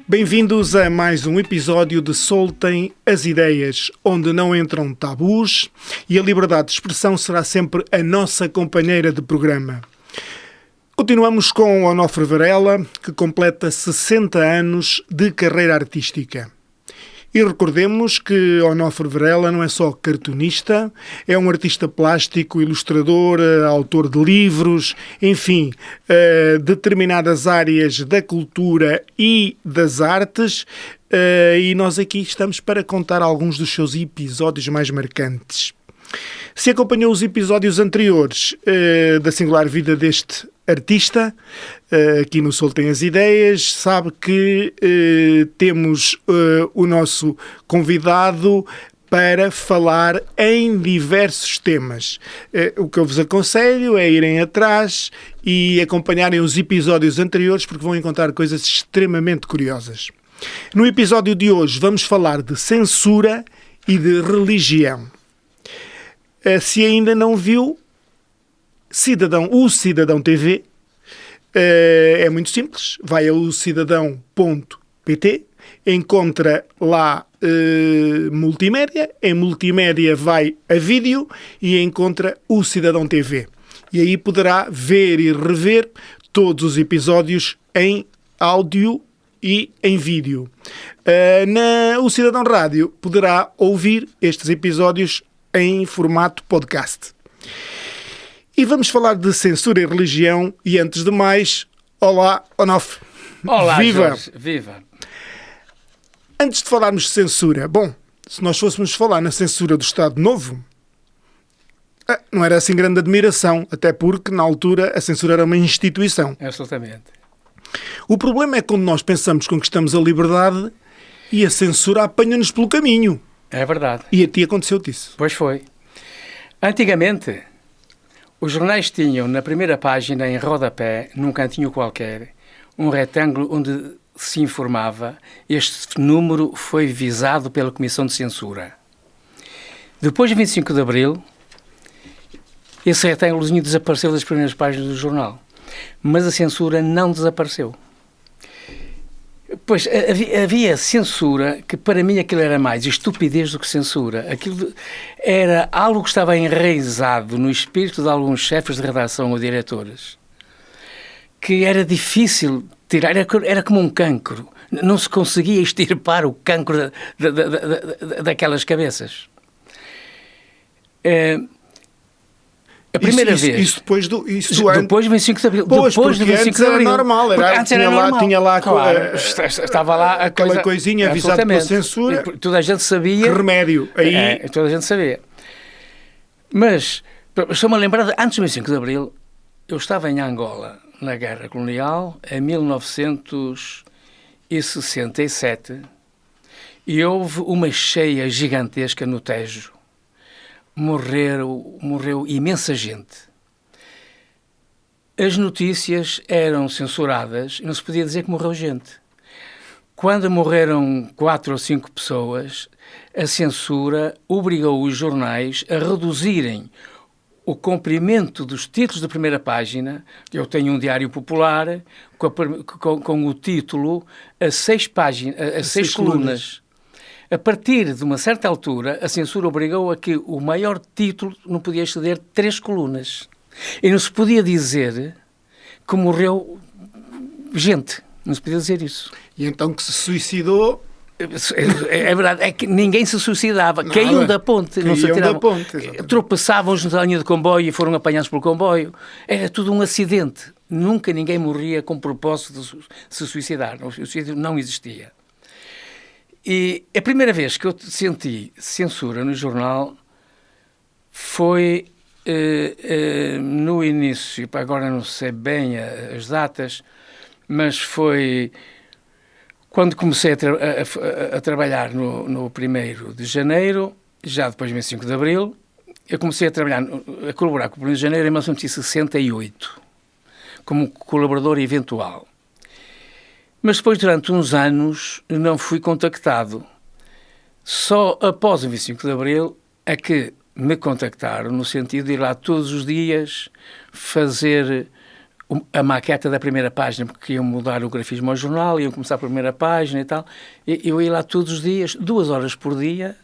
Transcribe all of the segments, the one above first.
Bem-vindos a mais um episódio de Soltem as Ideias, onde não entram tabus e a liberdade de expressão será sempre a nossa companheira de programa. Continuamos com Onofre Varela, que completa 60 anos de carreira artística. E recordemos que Onofre Varela não é só cartunista, é um artista plástico, ilustrador, autor de livros, enfim, determinadas áreas da cultura e das artes, e nós aqui estamos para contar alguns dos seus episódios mais marcantes. Se acompanhou os episódios anteriores da singular vida deste artista, aqui no Soltem as Ideias, sabe que temos o nosso convidado para falar em diversos temas. O que eu vos aconselho é irem atrás e acompanharem os episódios anteriores, porque vão encontrar coisas extremamente curiosas. No episódio de hoje vamos falar de censura e de religião. Se ainda não viu, o Cidadão TV, é muito simples, vai a ocidadão.pt, encontra lá multimédia, em multimédia vai a vídeo e encontra o Cidadão TV. E aí poderá ver e rever todos os episódios em áudio e em vídeo. O Cidadão Rádio poderá ouvir estes episódios em formato podcast. E vamos falar de censura e religião. E antes de mais, olá, Onofre. Olá, viva! Jorge. Viva! Antes de falarmos de censura, bom, se nós fôssemos falar na censura do Estado Novo, não era assim grande admiração, até porque na altura a censura era uma instituição. Absolutamente. O problema é quando nós pensamos que conquistamos a liberdade e a censura apanha-nos pelo caminho. É verdade. E a ti aconteceu-te isso? Pois foi. Antigamente, os jornais tinham na primeira página, em rodapé, num cantinho qualquer, um retângulo onde se informava: este número foi visado pela Comissão de Censura. Depois de 25 de Abril, esse retângulozinho desapareceu das primeiras páginas do jornal. Mas a censura não desapareceu. Pois, havia censura, que para mim aquilo era mais estupidez do que censura. Aquilo era algo que estava enraizado no espírito de alguns chefes de redação ou diretores, que era difícil tirar, era como um cancro. Não se conseguia extirpar o cancro daquelas cabeças. A primeira vez. Isso depois do depois de 25 de Abril. Pois, depois de 25 de Abril. Era normal. Antes era normal. Tinha lá claro, estava lá aquela coisinha avisada pela censura. Toda a gente sabia. Que remédio. Aí... toda a gente sabia. Mas, estou-me a lembrar, antes de 25 de Abril, eu estava em Angola, na Guerra Colonial, em 1967, e houve uma cheia gigantesca no Tejo. Morreu imensa gente. As notícias eram censuradas e não se podia dizer que morreu gente. Quando morreram 4 ou 5 pessoas, a censura obrigou os jornais a reduzirem o comprimento dos títulos da primeira página. Eu tenho um diário popular com o título a 6 colunas. A partir de uma certa altura, a censura obrigou a que o maior título não podia exceder 3 colunas. E não se podia dizer que morreu gente. Não se podia dizer isso. E então que se suicidou... É verdade, é que ninguém se suicidava. Caíam da ponte. Não se atiravam. Tropeçavam na linha de comboio e foram apanhados pelo comboio. Era tudo um acidente. Nunca ninguém morria com propósito de se suicidar. O suicídio não existia. E a primeira vez que eu senti censura no jornal foi no início, agora não sei bem as datas, mas foi quando comecei a trabalhar no 1º de janeiro, já depois de 25 de abril. Eu comecei a colaborar com o 1º de janeiro em 1968, como colaborador eventual. Mas depois, durante uns anos, não fui contactado. Só após o 25 de Abril é que me contactaram, no sentido de ir lá todos os dias fazer a maqueta da primeira página, porque iam mudar o grafismo ao jornal, iam começar a primeira página e tal. Eu ia lá todos os dias, 2 horas por dia,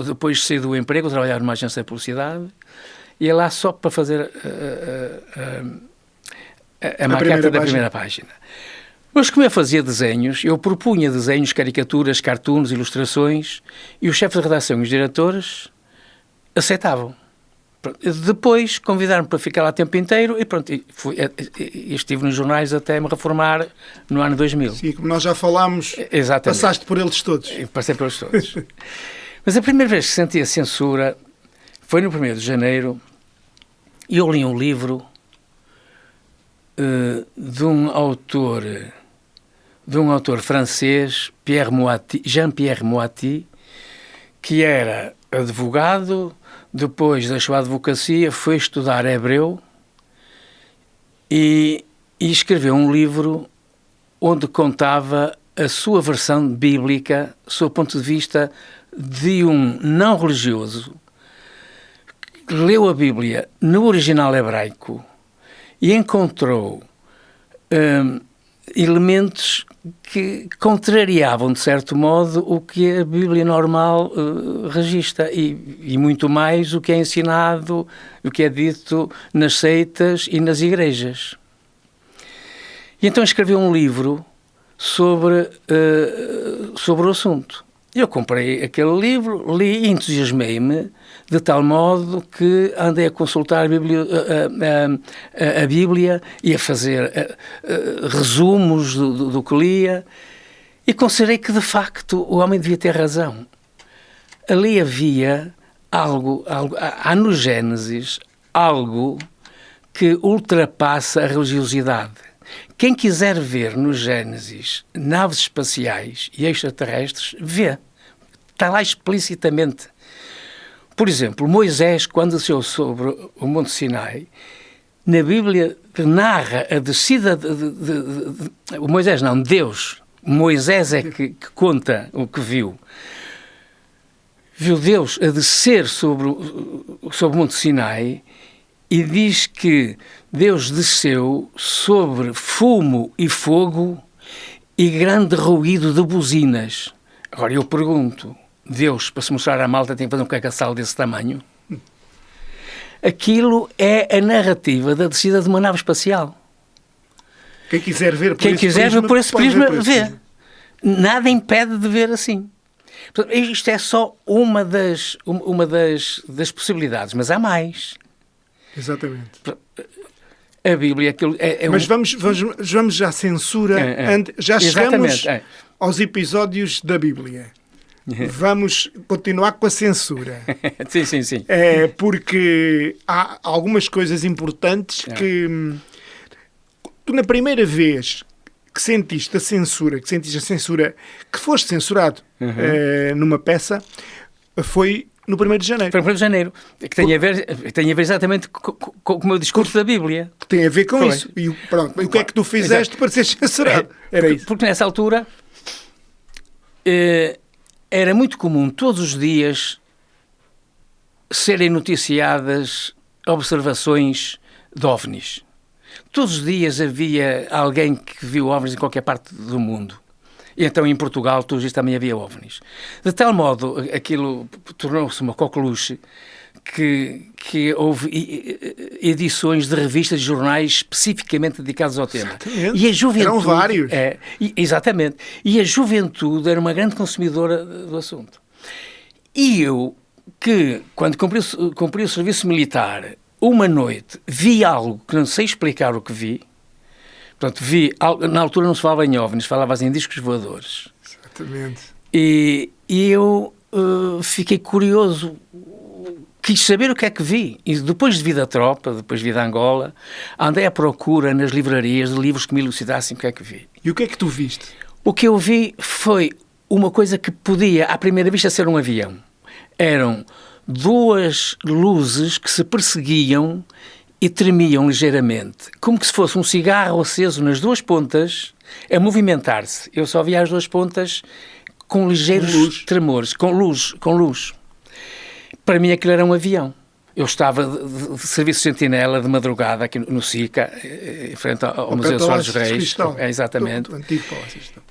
depois de sair do emprego, trabalhava numa agência de publicidade, ia lá só para fazer a maqueta da primeira página. Mas como eu fazia desenhos, eu propunha desenhos, caricaturas, cartoons, ilustrações, e o chefe de redação e os diretores aceitavam. Depois convidaram-me para ficar lá o tempo inteiro e pronto, estive nos jornais até me reformar no ano 2000. Sim, como nós já falámos, passaste por eles todos. Passei por eles todos. Mas a primeira vez que senti a censura foi no 1º de janeiro e eu li um livro de um autor francês, Jean-Pierre Moati, que era advogado. Depois da sua advocacia, foi estudar hebreu e escreveu um livro onde contava a sua versão bíblica, do seu ponto de vista de um não religioso que leu a Bíblia no original hebraico e encontrou elementos que contrariavam, de certo modo, o que a Bíblia normal registra e muito mais o que é ensinado, o que é dito nas seitas e nas igrejas. E então escreveu um livro sobre o assunto. Eu comprei aquele livro, li e entusiasmei-me de tal modo que andei a consultar a Bíblia e a fazer resumos do que lia e considerei que, de facto, o homem devia ter razão. Ali havia há no Gênesis algo que ultrapassa a religiosidade. Quem quiser ver no Gênesis naves espaciais e extraterrestres, vê. Está lá explicitamente. Por exemplo, Moisés, quando desceu sobre o Monte Sinai, na Bíblia narra a descida Deus. Moisés é que conta o que viu. Viu Deus a descer sobre o Monte Sinai e diz que Deus desceu sobre fumo e fogo e grande ruído de buzinas. Agora eu pergunto, Deus, para se mostrar à malta, tem que fazer um cagaçal desse tamanho? Aquilo é a narrativa da descida de uma nave espacial. Quem quiser ver por esse prisma, vê. Nada impede de ver assim. Portanto, isto é só uma das possibilidades, mas há mais. Exatamente. A Bíblia Mas vamos já à censura. Já chegamos aos episódios da Bíblia. Vamos continuar com a censura. Sim. Porque há algumas coisas importantes que tu, na primeira vez que sentiste a censura, que foste censurado numa peça, foi no 1º de janeiro. Foi no 1º de janeiro, que tem a ver exatamente com o meu discurso da Bíblia. Que tem a ver com isso. E o que é que tu fizeste para ser censurado? Era isso. Porque nessa altura era muito comum todos os dias serem noticiadas observações de OVNIs. Todos os dias havia alguém que viu OVNIs em qualquer parte do mundo. E então em Portugal todos os dias também havia OVNIs. De tal modo, aquilo tornou-se uma coqueluche que houve edições de revistas e jornais especificamente dedicados ao tema. Exatamente. E a juventude, eram vários. Exatamente. E a juventude era uma grande consumidora do assunto. E eu, que quando cumpri o serviço militar, uma noite, vi algo que não sei explicar o que vi. Portanto, na altura não se falava em OVNIs, falava-se em discos voadores. Exatamente. E eu fiquei curioso, quis saber o que é que vi. E depois de vir da tropa, depois de vir da Angola, andei à procura nas livrarias de livros que me elucidassem o que é que vi. E o que é que tu viste? O que eu vi foi uma coisa que podia, à primeira vista, ser um avião. Eram 2 luzes que se perseguiam e tremiam ligeiramente, como que se fosse um cigarro aceso nas 2 pontas, a movimentar-se. Eu só via as 2 pontas com ligeiros tremores, com luz. Para mim aquilo era um avião. Eu estava de serviço de sentinela de madrugada aqui no SICA, em frente ao Museu dos Soares Reis. Exatamente. Do antigo Palácio Cristão.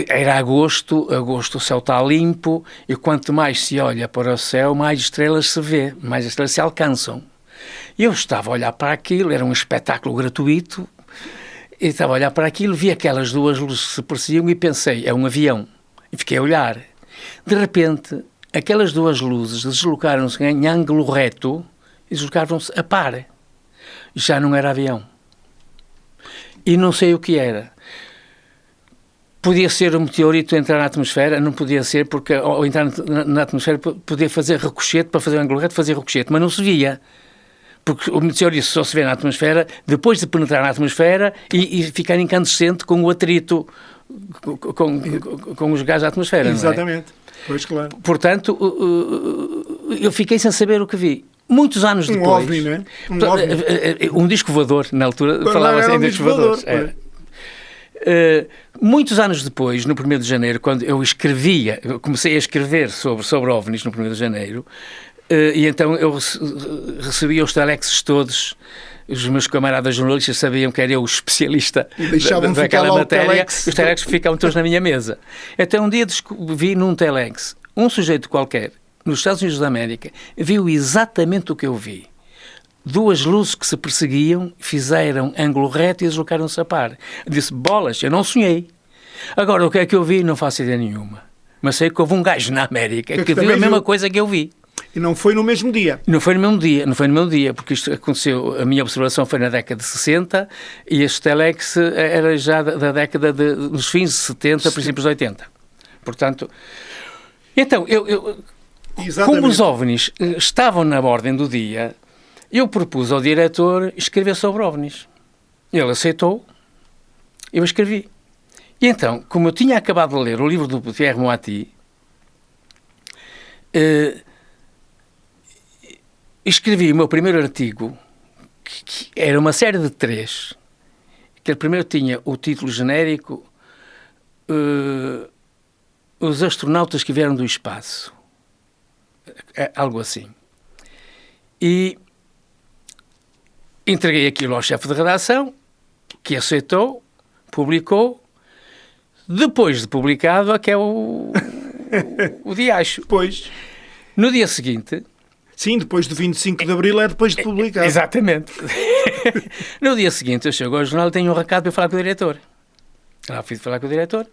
Era agosto, o céu está limpo, e quanto mais se olha para o céu, mais estrelas se vê, mais estrelas se alcançam. Eu estava a olhar para aquilo, era um espetáculo gratuito, e estava a olhar para aquilo, vi aquelas duas luzes que se perseguiam e pensei, é um avião. E fiquei a olhar. De repente, aquelas duas luzes deslocaram-se em ângulo reto e deslocaram-se a par. Já não era avião. E não sei o que era. Podia ser um meteorito entrar na atmosfera, não podia ser, porque ao entrar na atmosfera podia fazer ricochete, para fazer o ângulo reto, fazer ricochete, mas não se via. Porque o meteorito só se vê na atmosfera depois de penetrar na atmosfera e ficar incandescente com o atrito, com os gases da atmosfera. Exatamente. Não é? Pois, claro. Portanto, eu fiquei sem saber o que vi. Muitos anos depois... Um OVNI, não é? Um disco voador, na altura falava-se em disco voador. Muitos anos depois, no 1º de janeiro, quando eu comecei a escrever sobre OVNIs no 1º de janeiro, e então eu recebia os telexes todos, os meus camaradas jornalistas sabiam que era eu o especialista daquela matéria, os telexes ficavam todos na minha mesa. Então um dia vi num telex, um sujeito qualquer, nos Estados Unidos da América, viu exatamente o que eu vi. Duas luzes que se perseguiam, fizeram ângulo reto e deslocaram-se a par. Eu disse, bolas, eu não sonhei. Agora, o que é que eu vi? Não faço ideia nenhuma. Mas sei que houve um gajo na América que viu a mesma coisa que eu vi. E não foi no mesmo dia? Não foi no mesmo dia, porque isto aconteceu, a minha observação foi na década de 60 e este telex era já da década dos fins de 70, princípios de 80. Portanto, então, como os OVNIs estavam na ordem do dia, eu propus ao diretor escrever sobre OVNIs. Ele aceitou, eu escrevi. E então, como eu tinha acabado de ler o livro do Pierre Moati, escrevi o meu primeiro artigo, que era uma série de 3, que primeiro tinha o título genérico Os astronautas que vieram do espaço. Algo assim. E entreguei aquilo ao chefe de redação, que aceitou, publicou. Depois de publicado, é que é o diacho. Pois. No dia seguinte... Sim, depois do 25 de Abril é depois de publicado. Exatamente. No dia seguinte eu chego ao jornal e tenho um recado para falar com o diretor. Lá fui falar com o diretor.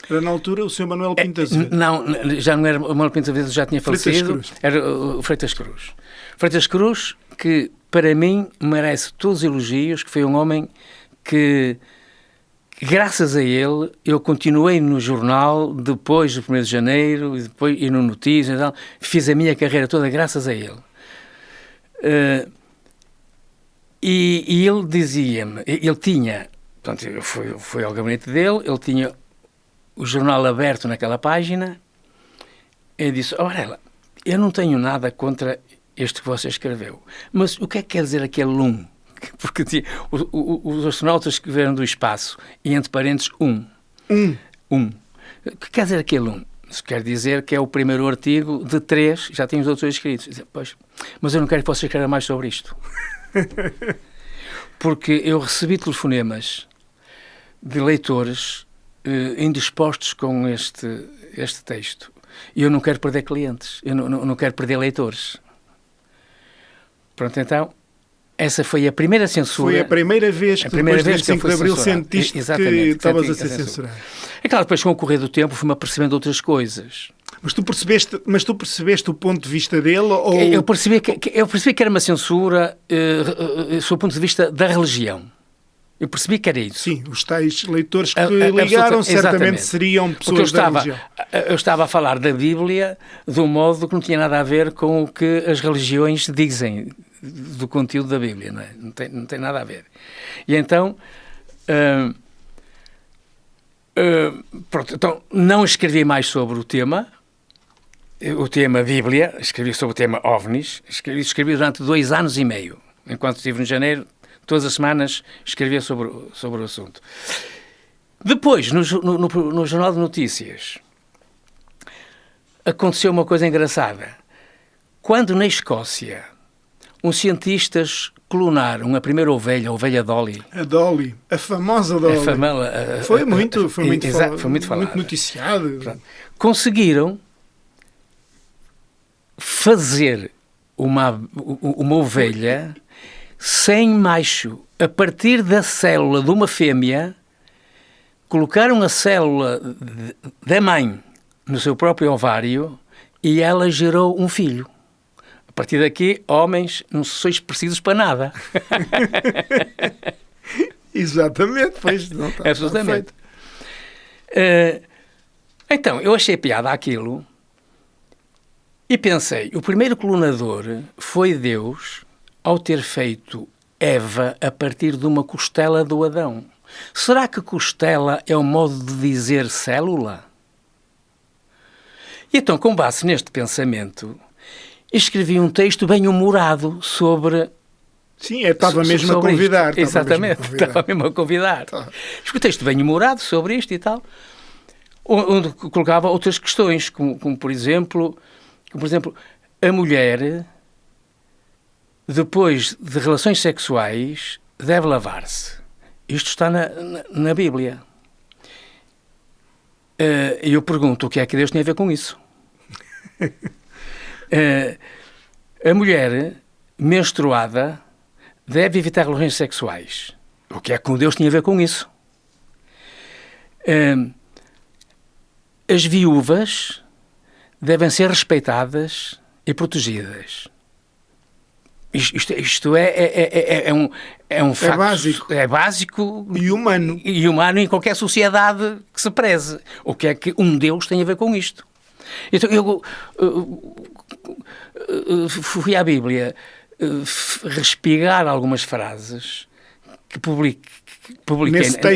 Era na altura o Sr. Manuel Pinto Azevedo? Não, já não era o Manuel Pinto Azevedo, já tinha falecido. Era o Freitas Cruz. Freitas Cruz, que para mim merece todos os elogios, que foi um homem que, graças a ele, eu continuei no jornal depois do 1º de janeiro e no Notícias, e tal, fiz a minha carreira toda graças a ele. E ele dizia-me, ele tinha, portanto, eu fui ao gabinete dele, ele tinha o jornal aberto naquela página, e disse, Varela, eu não tenho nada contra este que você escreveu, mas o que é que quer dizer aquele Porque tinha os astronautas que vieram do espaço, e entre parênteses, um. O que quer dizer aquele Isso quer dizer que é o primeiro artigo de 3, já tem os outros escritos. Dizer, pois, mas eu não quero que você escreva mais sobre isto. Porque eu recebi telefonemas de leitores indispostos com este texto. E eu não quero perder clientes, eu não quero perder leitores. Pronto, então, essa foi a primeira censura. Foi a primeira vez que depois de 25 de Abril sentiste que estavas a ser censurado. É claro, depois com o correr do tempo fui-me apercebendo outras coisas. Mas tu percebeste o ponto de vista dele? Ou... Eu percebi que era uma censura sob o ponto de vista da religião. Eu percebi que era isso. Sim, os tais leitores que ligaram certamente seriam pessoas da religião. Eu estava a falar da Bíblia de um modo que não tinha nada a ver com o que as religiões dizem do conteúdo da Bíblia, não é? Não tem nada a ver. E então, pronto, então não escrevi mais sobre o tema Bíblia, escrevi sobre o tema OVNIs, escrevi durante 2 anos e meio, enquanto estive no janeiro. Todas as semanas escrevia sobre o assunto. Depois, no Jornal de Notícias, aconteceu uma coisa engraçada. Quando na Escócia uns cientistas clonaram a primeira ovelha, a ovelha Dolly. A Dolly, a famosa Dolly. Foi muito noticiado. Conseguiram fazer uma ovelha sem macho, a partir da célula de uma fêmea, colocaram a célula da mãe no seu próprio ovário e ela gerou um filho. A partir daqui, homens não sois precisos para nada. Exatamente, pois não está. Absolutamente. Então, eu achei piada aquilo e pensei, o primeiro clonador foi Deus ao ter feito Eva a partir de uma costela do Adão. Será que costela é um modo de dizer célula? E então, com base neste pensamento, escrevi um texto bem humorado sobre... Sim, estava mesmo a convidar. Exatamente, estava mesmo a convidar. Escrevi um texto bem humorado sobre isto e tal, onde colocava outras questões, como por exemplo, a mulher, depois de relações sexuais, deve lavar-se. Isto está na Bíblia. E eu pergunto, o que é que Deus tem a ver com isso? A mulher menstruada deve evitar relações sexuais. O que é que Deus tinha a ver com isso? As viúvas devem ser respeitadas e protegidas. Isto é um facto. Básico. É básico. E humano. E humano em qualquer sociedade que se preze. O que é que um Deus tem a ver com isto? Então, eu fui à Bíblia respigar algumas frases que publiquei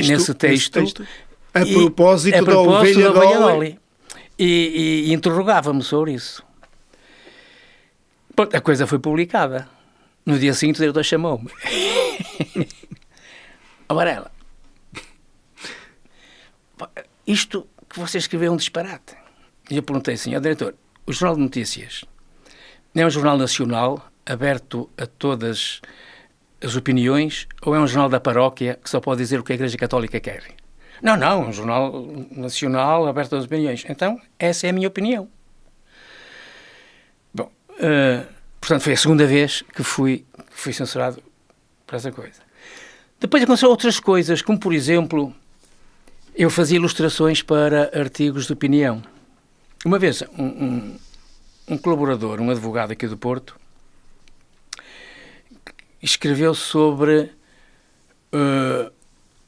nesse texto a propósito da ovelha Dolly. E interrogava-me sobre isso. A coisa foi publicada. No dia seguinte, o diretor chamou-me. Amarela, isto que você escreveu é um disparate. E eu perguntei assim, diretor, o Jornal de Notícias é um jornal nacional aberto a todas as opiniões ou é um jornal da paróquia que só pode dizer o que a Igreja Católica quer? Não, é um jornal nacional aberto a todas as opiniões. Então, essa é a minha opinião. Bom, portanto, foi a segunda vez que fui censurado por essa coisa. Depois aconteceram outras coisas, como, por exemplo, eu fazia ilustrações para artigos de opinião. Uma vez, um colaborador, um advogado aqui do Porto, escreveu sobre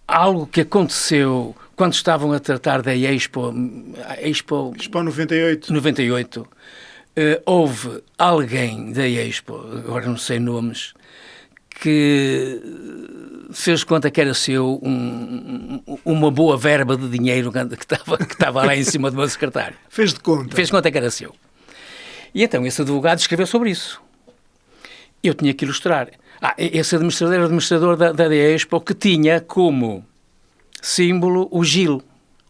algo que aconteceu quando estavam a tratar da Expo 98. Houve alguém da Expo, agora não sei nomes, que fez conta que era seu uma boa verba de dinheiro que estava lá em cima do meu secretário. Fez de conta. Fez conta que era seu. E então esse advogado escreveu sobre isso. Eu tinha que ilustrar. Esse administrador era o administrador da Expo, que tinha como símbolo o Gil.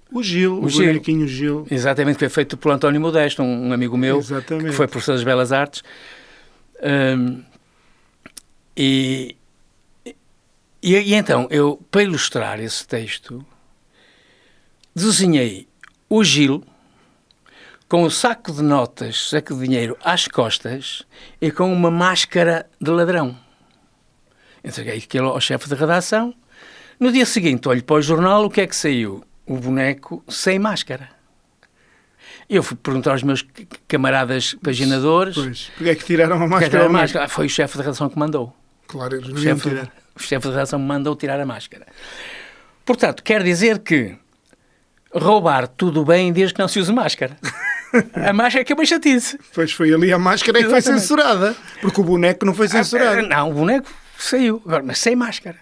O bonequinho Gil. Exatamente, que foi feito por António Modesto, um amigo meu, exatamente, que foi professor das Belas Artes. E então, eu, para ilustrar esse texto, desenhei o Gil com o saco de notas, saco de dinheiro às costas e com uma máscara de ladrão. Entreguei aquilo ao chefe de redação. No dia seguinte, olho para o jornal, o que é que saiu? O boneco sem máscara. Eu fui perguntar aos meus camaradas paginadores... Pois, porque é que tiraram a máscara? Foi o chefe de redação que mandou. Claro, eles não iam tirar. O chefe de redação me mandou tirar a máscara. Portanto, quer dizer que roubar tudo bem desde que não se use máscara. A máscara é que é uma chatice. Pois foi ali a máscara que foi censurada. Porque o boneco não foi censurado. Não, o boneco saiu. Agora, mas sem máscara.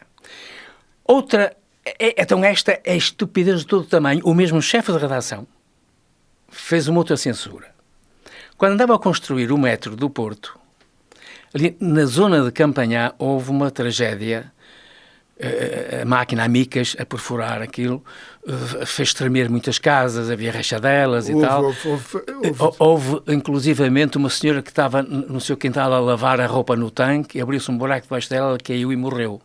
Outra... Então esta é a estupidez de todo o tamanho. O mesmo chefe de redação fez uma outra censura. Quando andava a construir o metro do Porto, ali na zona de Campanhã houve uma tragédia a máquina a micas a perfurar aquilo, fez tremer muitas casas, havia rachadelas e tal. Houve inclusivamente uma senhora que estava no seu quintal a lavar a roupa no tanque, e abriu-se um buraco debaixo dela, ela caiu e morreu.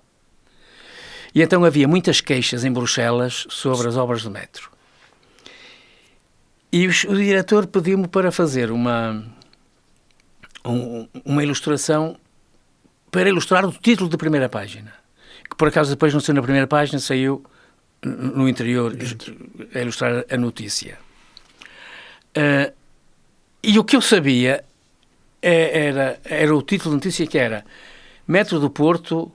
E então havia muitas queixas em Bruxelas sobre as obras do metro. E o diretor pediu-me para fazer uma ilustração, para ilustrar o título da primeira página, que por acaso depois não saiu na primeira página, saiu no interior, a ilustrar a notícia. E o que eu sabia era o título da notícia, que era Metro do Porto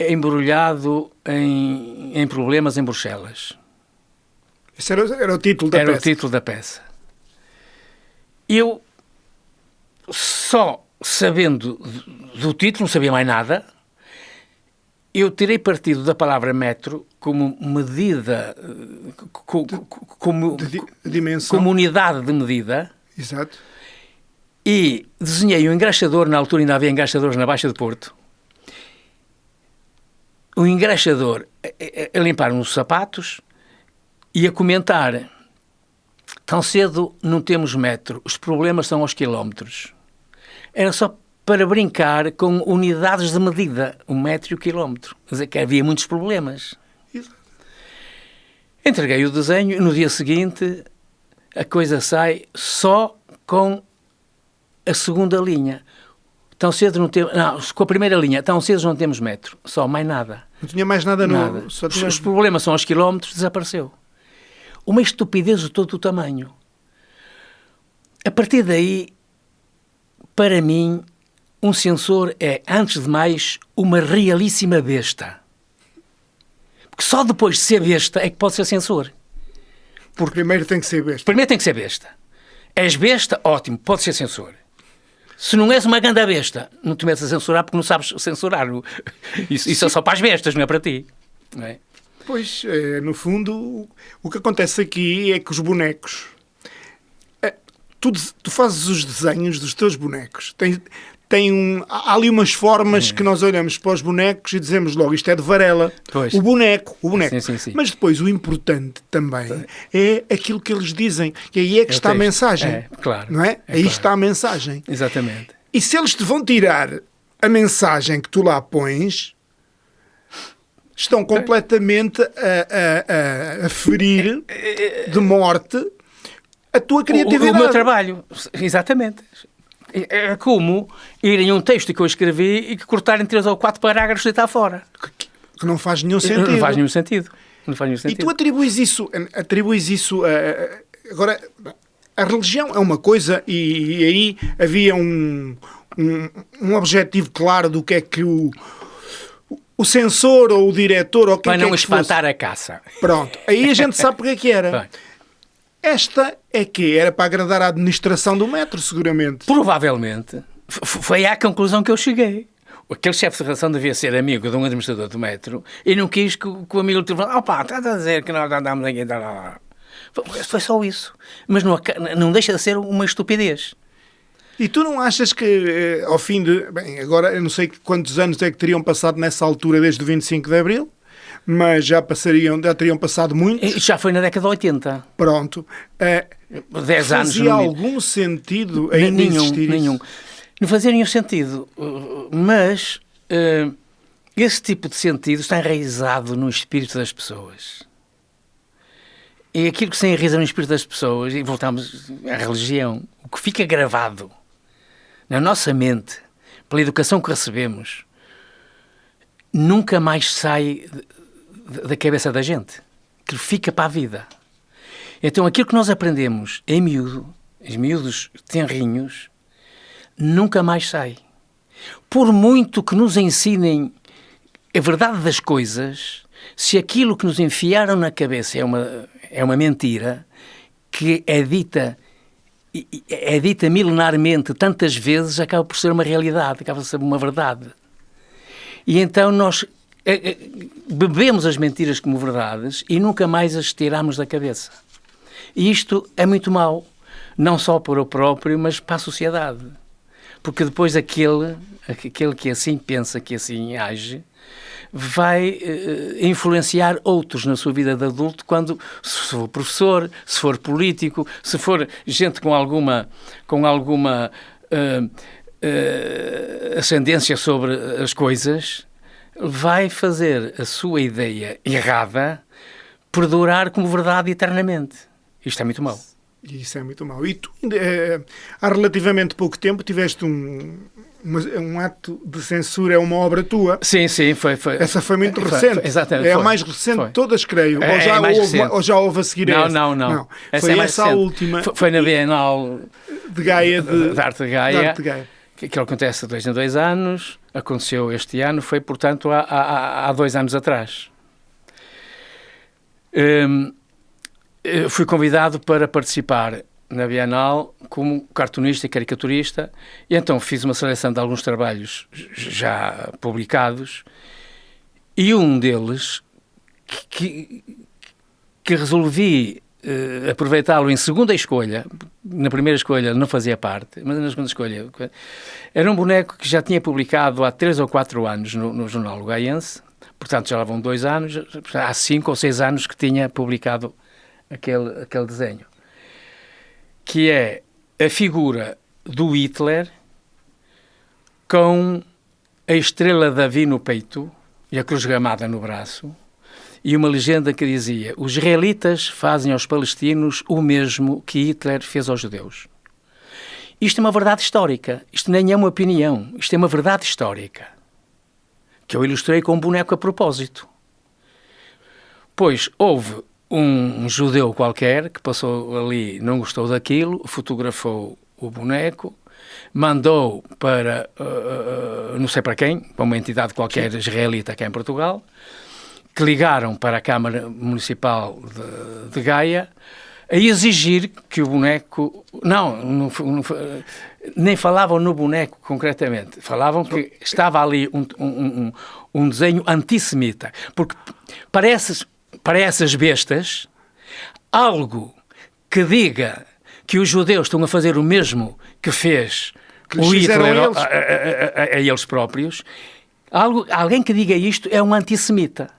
embrulhado em problemas em Bruxelas. Esse era o título da peça? Era o título da peça. Eu, só sabendo do título, não sabia mais nada, eu tirei partido da palavra metro como medida, como dimensão, como unidade de medida. Exato. E desenhei um engraxador, na altura ainda havia engraxadores na Baixa de Porto, um engraxador a limpar uns sapatos e a comentar: tão cedo não temos metro, os problemas são aos quilómetros. Era só para brincar com unidades de medida, o metro e o quilómetro. Quer dizer, que havia muitos problemas. Exato. Entreguei o desenho e no dia seguinte a coisa sai só com a segunda linha. Tão cedo não temos... Não, com a primeira linha, tão cedo não temos metro. Só, mais nada. Não tinha mais nada. Nada. Os problemas são aos quilómetros, desapareceu. Uma estupidez de todo o tamanho. A partir daí, para mim, um censor é, antes de mais, uma realíssima besta. Porque só depois de ser besta é que pode ser censor. Porque primeiro tem que ser besta. Primeiro tem que ser besta. És besta? Ótimo, pode ser censor. Se não és uma ganda besta, não te metes a censurar porque não sabes censurar. Isso é só para as bestas, não é para ti. Não é? Pois, no fundo, o que acontece aqui é que os bonecos... Tu fazes os desenhos dos teus bonecos. Há ali umas formas que nós olhamos para os bonecos e dizemos logo, isto é de Varela. Pois. O boneco. Sim. Mas depois o importante também é aquilo que eles dizem. E aí é que está a mensagem. Claro. Não é? Aí está a mensagem. Exatamente. E se eles te vão tirar a mensagem que tu lá pões, estão completamente a ferir de morte a tua criatividade. O meu trabalho. Exatamente. É como irem um texto que eu escrevi e que cortarem 3 ou 4 parágrafos e está fora. Que não faz nenhum sentido. Não faz nenhum sentido. E tu atribuis isso agora, a religião é uma coisa e aí havia um objetivo claro do que é que o censor ou o diretor ou quem para não espantar a caça. Pronto. Aí a gente sabe porque é que era. Bem. Esta é que era para agradar a administração do metro, seguramente. Provavelmente. Foi à conclusão que eu cheguei. Aquele chefe de redação devia ser amigo de um administrador do metro e não quis que o amigo lhe falasse: opa, está a dizer que nós andamos aqui. Foi só isso. Mas não deixa de ser uma estupidez. E tu não achas que, ao fim de... Bem, agora eu não sei quantos anos é que teriam passado nessa altura desde o 25 de Abril, mas já teriam passado muitos. Já foi na década de 80. Pronto. 10 anos. Fazia algum sentido ainda existir nenhum. Isso? Não fazia nenhum sentido. Mas esse tipo de sentido está enraizado no espírito das pessoas. E aquilo que se enraiza no espírito das pessoas, e voltamos à religião, o que fica gravado na nossa mente, pela educação que recebemos, nunca mais sai da cabeça da gente. Aquilo fica para a vida. Então aquilo que nós aprendemos em miúdos tenrinhos, nunca mais sai. Por muito que nos ensinem a verdade das coisas, se aquilo que nos enfiaram na cabeça é uma mentira, que é dita milenarmente tantas vezes, acaba por ser uma realidade, acaba por ser uma verdade. E então nós bebemos as mentiras como verdades e nunca mais as tiramos da cabeça. E isto é muito mau, não só para o próprio, mas para a sociedade. Porque depois aquele que assim pensa, que assim age, vai influenciar outros na sua vida de adulto, se for professor, se for político, se for gente com alguma ascendência sobre as coisas, vai fazer a sua ideia errada perdurar como verdade eternamente. Isto é muito mau. Isso é muito mau. E tu, há relativamente pouco tempo, tiveste um ato de censura, é uma obra tua. Sim, foi. Essa foi muito recente. Exatamente. É a mais recente de todas, creio. Ou já houve a seguir Não. Foi essa a última. Foi na Bienal de Gaia, de Arte de Gaia. Que acontece de 2 em 2 anos. Aconteceu este ano, foi, portanto, há 2 anos atrás. Fui convidado para participar na Bienal como cartunista e caricaturista, e então fiz uma seleção de alguns trabalhos já publicados, e um deles que resolvi aproveitá-lo em segunda escolha. Na primeira escolha não fazia parte, mas na segunda escolha era um boneco que já tinha publicado há 3 ou 4 anos no Jornal Gaiense, portanto já lá vão 2 anos, há 5 ou 6 anos que tinha publicado aquele desenho, que é a figura do Hitler com a estrela de Davi no peito e a cruz gamada no braço, e uma legenda que dizia: os israelitas fazem aos palestinos o mesmo que Hitler fez aos judeus. Isto é uma verdade histórica, isto nem é uma opinião, isto é uma verdade histórica, que eu ilustrei com um boneco a propósito. Pois houve um judeu qualquer que passou ali, não gostou daquilo, fotografou o boneco, mandou para, não sei para quem, para uma entidade qualquer israelita aqui em Portugal, que ligaram para a Câmara Municipal de Gaia a exigir que o boneco... nem falavam no boneco concretamente, falavam que estava ali um desenho antissemita, porque para essas bestas, algo que diga que os judeus estão a fazer o mesmo que fez o Hitler a eles próprios, alguém que diga isto é um antissemita.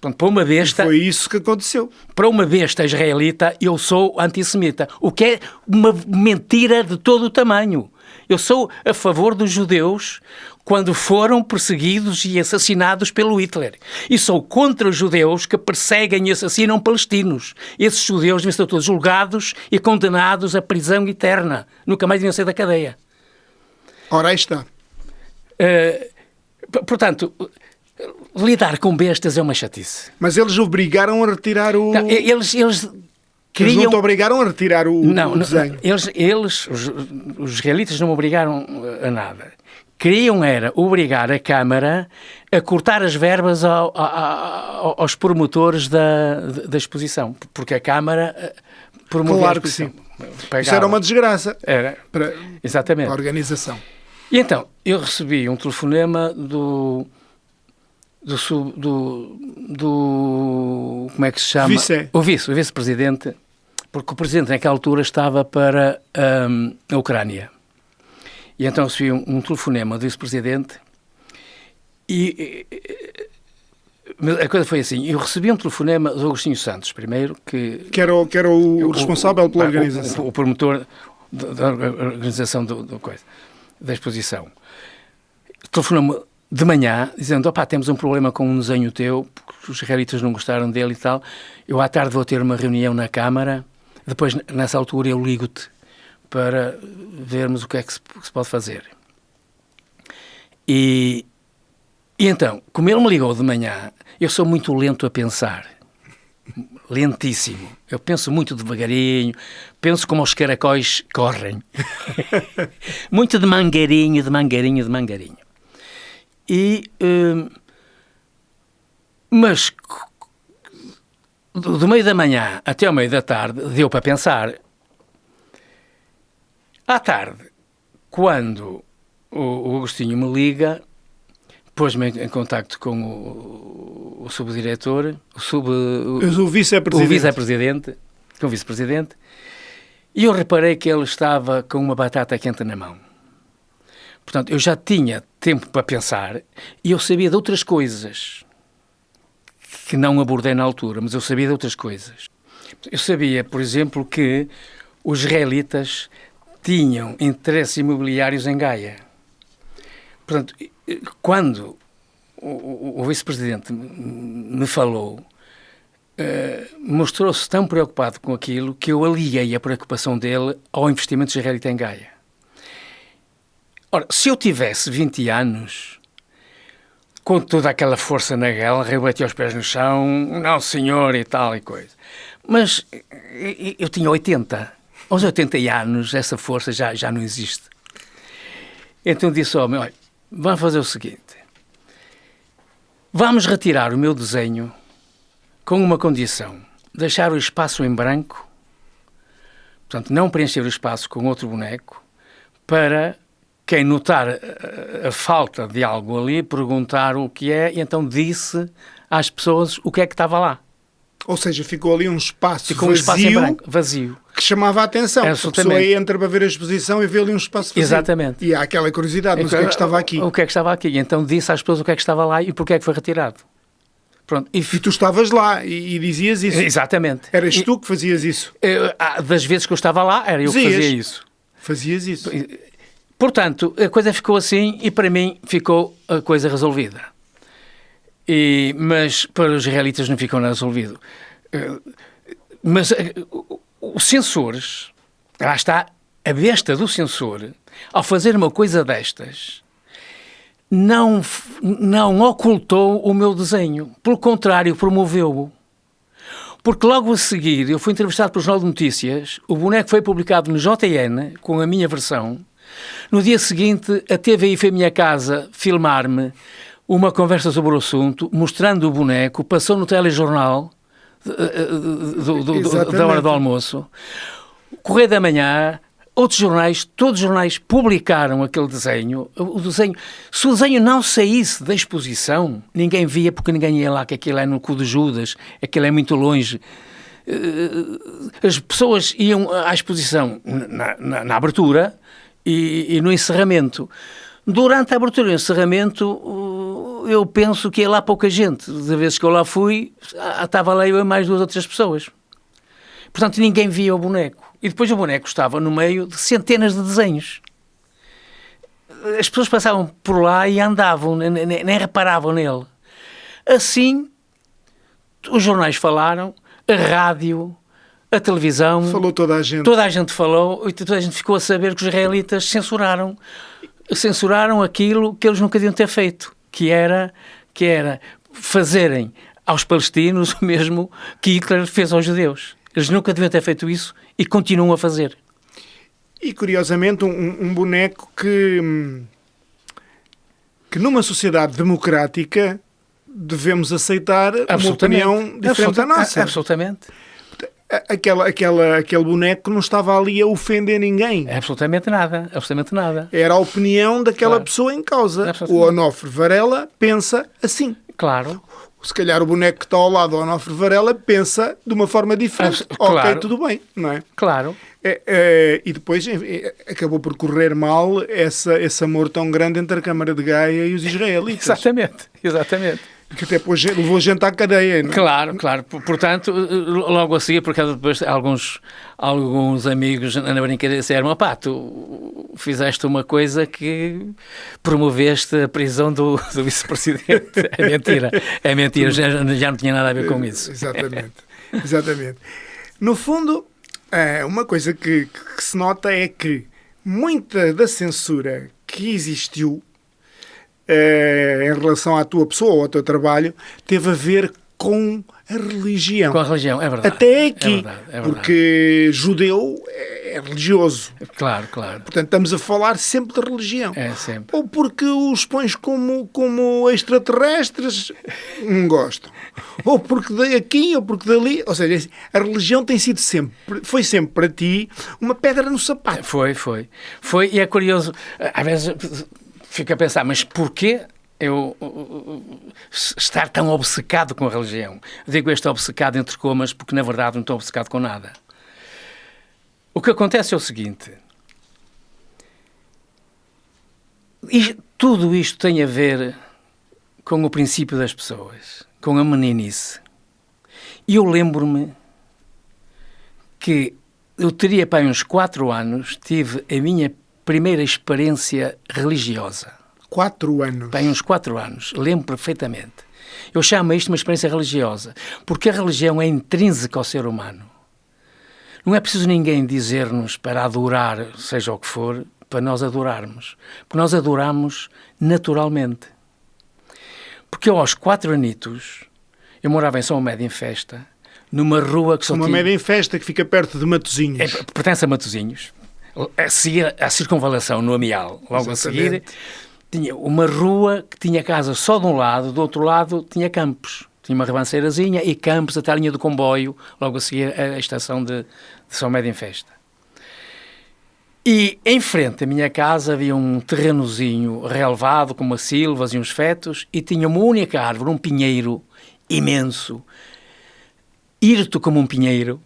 Portanto, para uma besta... Foi isso que aconteceu. Para uma besta israelita, eu sou antissemita, o que é uma mentira de todo o tamanho. Eu sou a favor dos judeus quando foram perseguidos e assassinados pelo Hitler. E sou contra os judeus que perseguem e assassinam palestinos. Esses judeus devem ser todos julgados e condenados à prisão eterna. Nunca mais deviam sair da cadeia. Ora, aí está. Portanto, lidar com bestas é uma chatice. Mas eles obrigaram a retirar o... Não, eles não te obrigaram a retirar o desenho? Os israelitas não me obrigaram a nada. Queriam obrigar a Câmara a cortar as verbas aos promotores da exposição, porque a Câmara promovia a exposição. Claro que sim. Isso era uma desgraça. Exatamente. Para a organização. E então, eu recebi um telefonema como é que se chama? O vice-presidente, porque o presidente naquela altura estava para a Ucrânia. E então recebi um telefonema do vice-presidente e a coisa foi assim: eu recebi um telefonema do Agostinho Santos, primeiro, que era o responsável pela organização. O promotor da organização da exposição. Telefonou-me de manhã, dizendo: temos um problema com um desenho teu, porque os israelitas não gostaram dele e tal. Eu à tarde vou ter uma reunião na Câmara, depois nessa altura eu ligo-te para vermos o que é que se pode fazer. E então, como ele me ligou de manhã, eu sou muito lento a pensar. Lentíssimo. Eu penso muito devagarinho, penso como os caracóis correm. Muito de mangarinho. Mas do meio da manhã até ao meio da tarde deu para pensar. À tarde, quando o Agostinho me liga, pôs-me em contacto com o subdiretor, o vice-presidente, e eu reparei que ele estava com uma batata quente na mão. Portanto, eu já tinha tempo para pensar e eu sabia de outras coisas que não abordei na altura, mas eu sabia de outras coisas. Eu sabia, por exemplo, que os israelitas tinham interesses imobiliários em Gaia. Portanto, quando o vice-presidente me falou, mostrou-se tão preocupado com aquilo que eu aliguei a preocupação dele ao investimento israelita em Gaia. Ora, se eu tivesse 20 anos, com toda aquela força na guerra, eu bati aos pés no chão, não senhor e tal e coisa. Mas eu tinha 80. Aos 80 anos essa força já não existe. Então disse ao homem, olha, vamos fazer o seguinte, vamos retirar o meu desenho com uma condição, deixar o espaço em branco, portanto não preencher o espaço com outro boneco, para quem notar a falta de algo ali, perguntar o que é, e então disse às pessoas o que é que estava lá. Ou seja, ficou ali um espaço vazio, espaço em branco, vazio, que chamava a atenção. A pessoa entra para ver a exposição e vê ali um espaço vazio. Exatamente. E há aquela curiosidade, mas o que é que estava aqui? O que é que estava aqui? Então disse às pessoas o que é que estava lá e porque é que foi retirado. Pronto. E tu estavas lá e dizias isso. Exatamente. Eras tu que fazias isso. Das vezes que eu estava lá, era eu que fazia isso. Fazias isso. Portanto, a coisa ficou assim e para mim ficou a coisa resolvida. Mas para os israelitas não ficou nada resolvido. Mas os censores, lá está a besta do censor, ao fazer uma coisa destas, não ocultou o meu desenho. Pelo contrário, promoveu-o. Porque logo a seguir eu fui entrevistado pelo Jornal de Notícias, o boneco foi publicado no JN, com a minha versão. No dia seguinte, a TVI foi à minha casa filmar-me uma conversa sobre o assunto, mostrando o boneco, passou no telejornal da hora do almoço. Correio da Manhã, outros jornais, todos os jornais publicaram aquele desenho. Se o desenho não saísse da exposição, ninguém via porque ninguém ia lá, que aquilo é no cu de Judas, aquilo é muito longe. As pessoas iam à exposição na abertura e no encerramento. Durante a abertura e o encerramento, eu penso que ia lá pouca gente. Das vezes que eu lá fui, estava lá eu e mais 2 ou 3 pessoas. Portanto, ninguém via o boneco. E depois o boneco estava no meio de centenas de desenhos. As pessoas passavam por lá e andavam, nem reparavam nele. Assim, os jornais falaram, a rádio, a televisão... Falou toda a gente. Toda a gente falou e toda a gente ficou a saber que os israelitas censuraram aquilo que eles nunca deviam ter feito, que era fazerem aos palestinos o mesmo que Hitler fez aos judeus. Eles nunca deviam ter feito isso e continuam a fazer. E, curiosamente, um boneco que numa sociedade democrática devemos aceitar uma opinião diferente da nossa. Absolutamente. Aquele boneco não estava ali a ofender ninguém. Absolutamente nada. Era a opinião daquela pessoa em causa. O Onofre Varela pensa assim. Claro. Se calhar o boneco que está ao lado do Onofre Varela pensa de uma forma diferente. Claro. Ok, tudo bem, não é? Claro. E depois acabou por correr mal esse amor tão grande entre a Câmara de Gaia e os israelitas. Exatamente. Que até depois levou gente à cadeia, não é? Claro. Portanto, logo a seguir, porque depois alguns amigos na brincadeira disseram: pá, tu fizeste uma coisa que promoveste a prisão do vice-presidente. É mentira, já não tinha nada a ver com isso. Exatamente. No fundo, uma coisa que se nota é que muita da censura que existiu em relação à tua pessoa ou ao teu trabalho, teve a ver com a religião. Com a religião, é verdade. Até aqui, é verdade. Porque judeu é religioso. Claro. Portanto, estamos a falar sempre de religião. É, sempre. Ou porque os pões como extraterrestres, não gostam. Ou porque daqui, ou porque dali. Ou seja, a religião foi sempre para ti uma pedra no sapato. Foi, e é curioso, às vezes... Fico a pensar, mas porquê eu estar tão obcecado com a religião? Digo este obcecado entre comas porque, na verdade, não estou obcecado com nada. O que acontece é o seguinte. Tudo isto tem a ver com o princípio das pessoas, com a meninice. E eu lembro-me que eu teria para uns 4 anos, tive a minha primeira experiência religiosa. 4 anos? Para uns 4 anos, lembro perfeitamente. Eu chamo isto uma experiência religiosa, porque a religião é intrínseca ao ser humano. Não é preciso ninguém dizer-nos para adorar, seja o que for, para nós adorarmos. Porque nós adoramos naturalmente. Porque eu, aos 4 anitos, eu morava em São Médio em Festa, numa rua que só tinha... São Médio em Festa, que fica perto de Matosinhos. Pertence a Matosinhos. A seguir à circunvalação, no Amial, logo Exatamente. A seguir, tinha uma rua que tinha casa só de um lado, do outro lado tinha campos. Tinha uma ribanceirazinha e campos até a linha do comboio, logo a seguir a estação de São Médio em Festa. E em frente à minha casa havia um terrenozinho relevado com umas silvas e uns fetos e tinha uma única árvore, um pinheiro imenso, hirto como um pinheiro,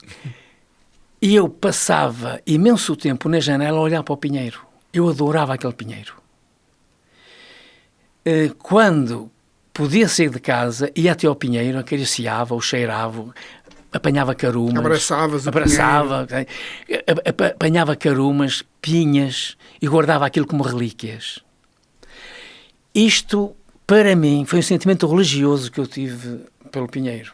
e eu passava imenso tempo na janela a olhar para o pinheiro. Eu adorava aquele pinheiro. Quando podia sair de casa, ia até ao pinheiro, acariciava, o cheirava, apanhava carumas. Abraçava, apanhava carumas, pinhas e guardava aquilo como relíquias. Isto, para mim, foi um sentimento religioso que eu tive pelo pinheiro.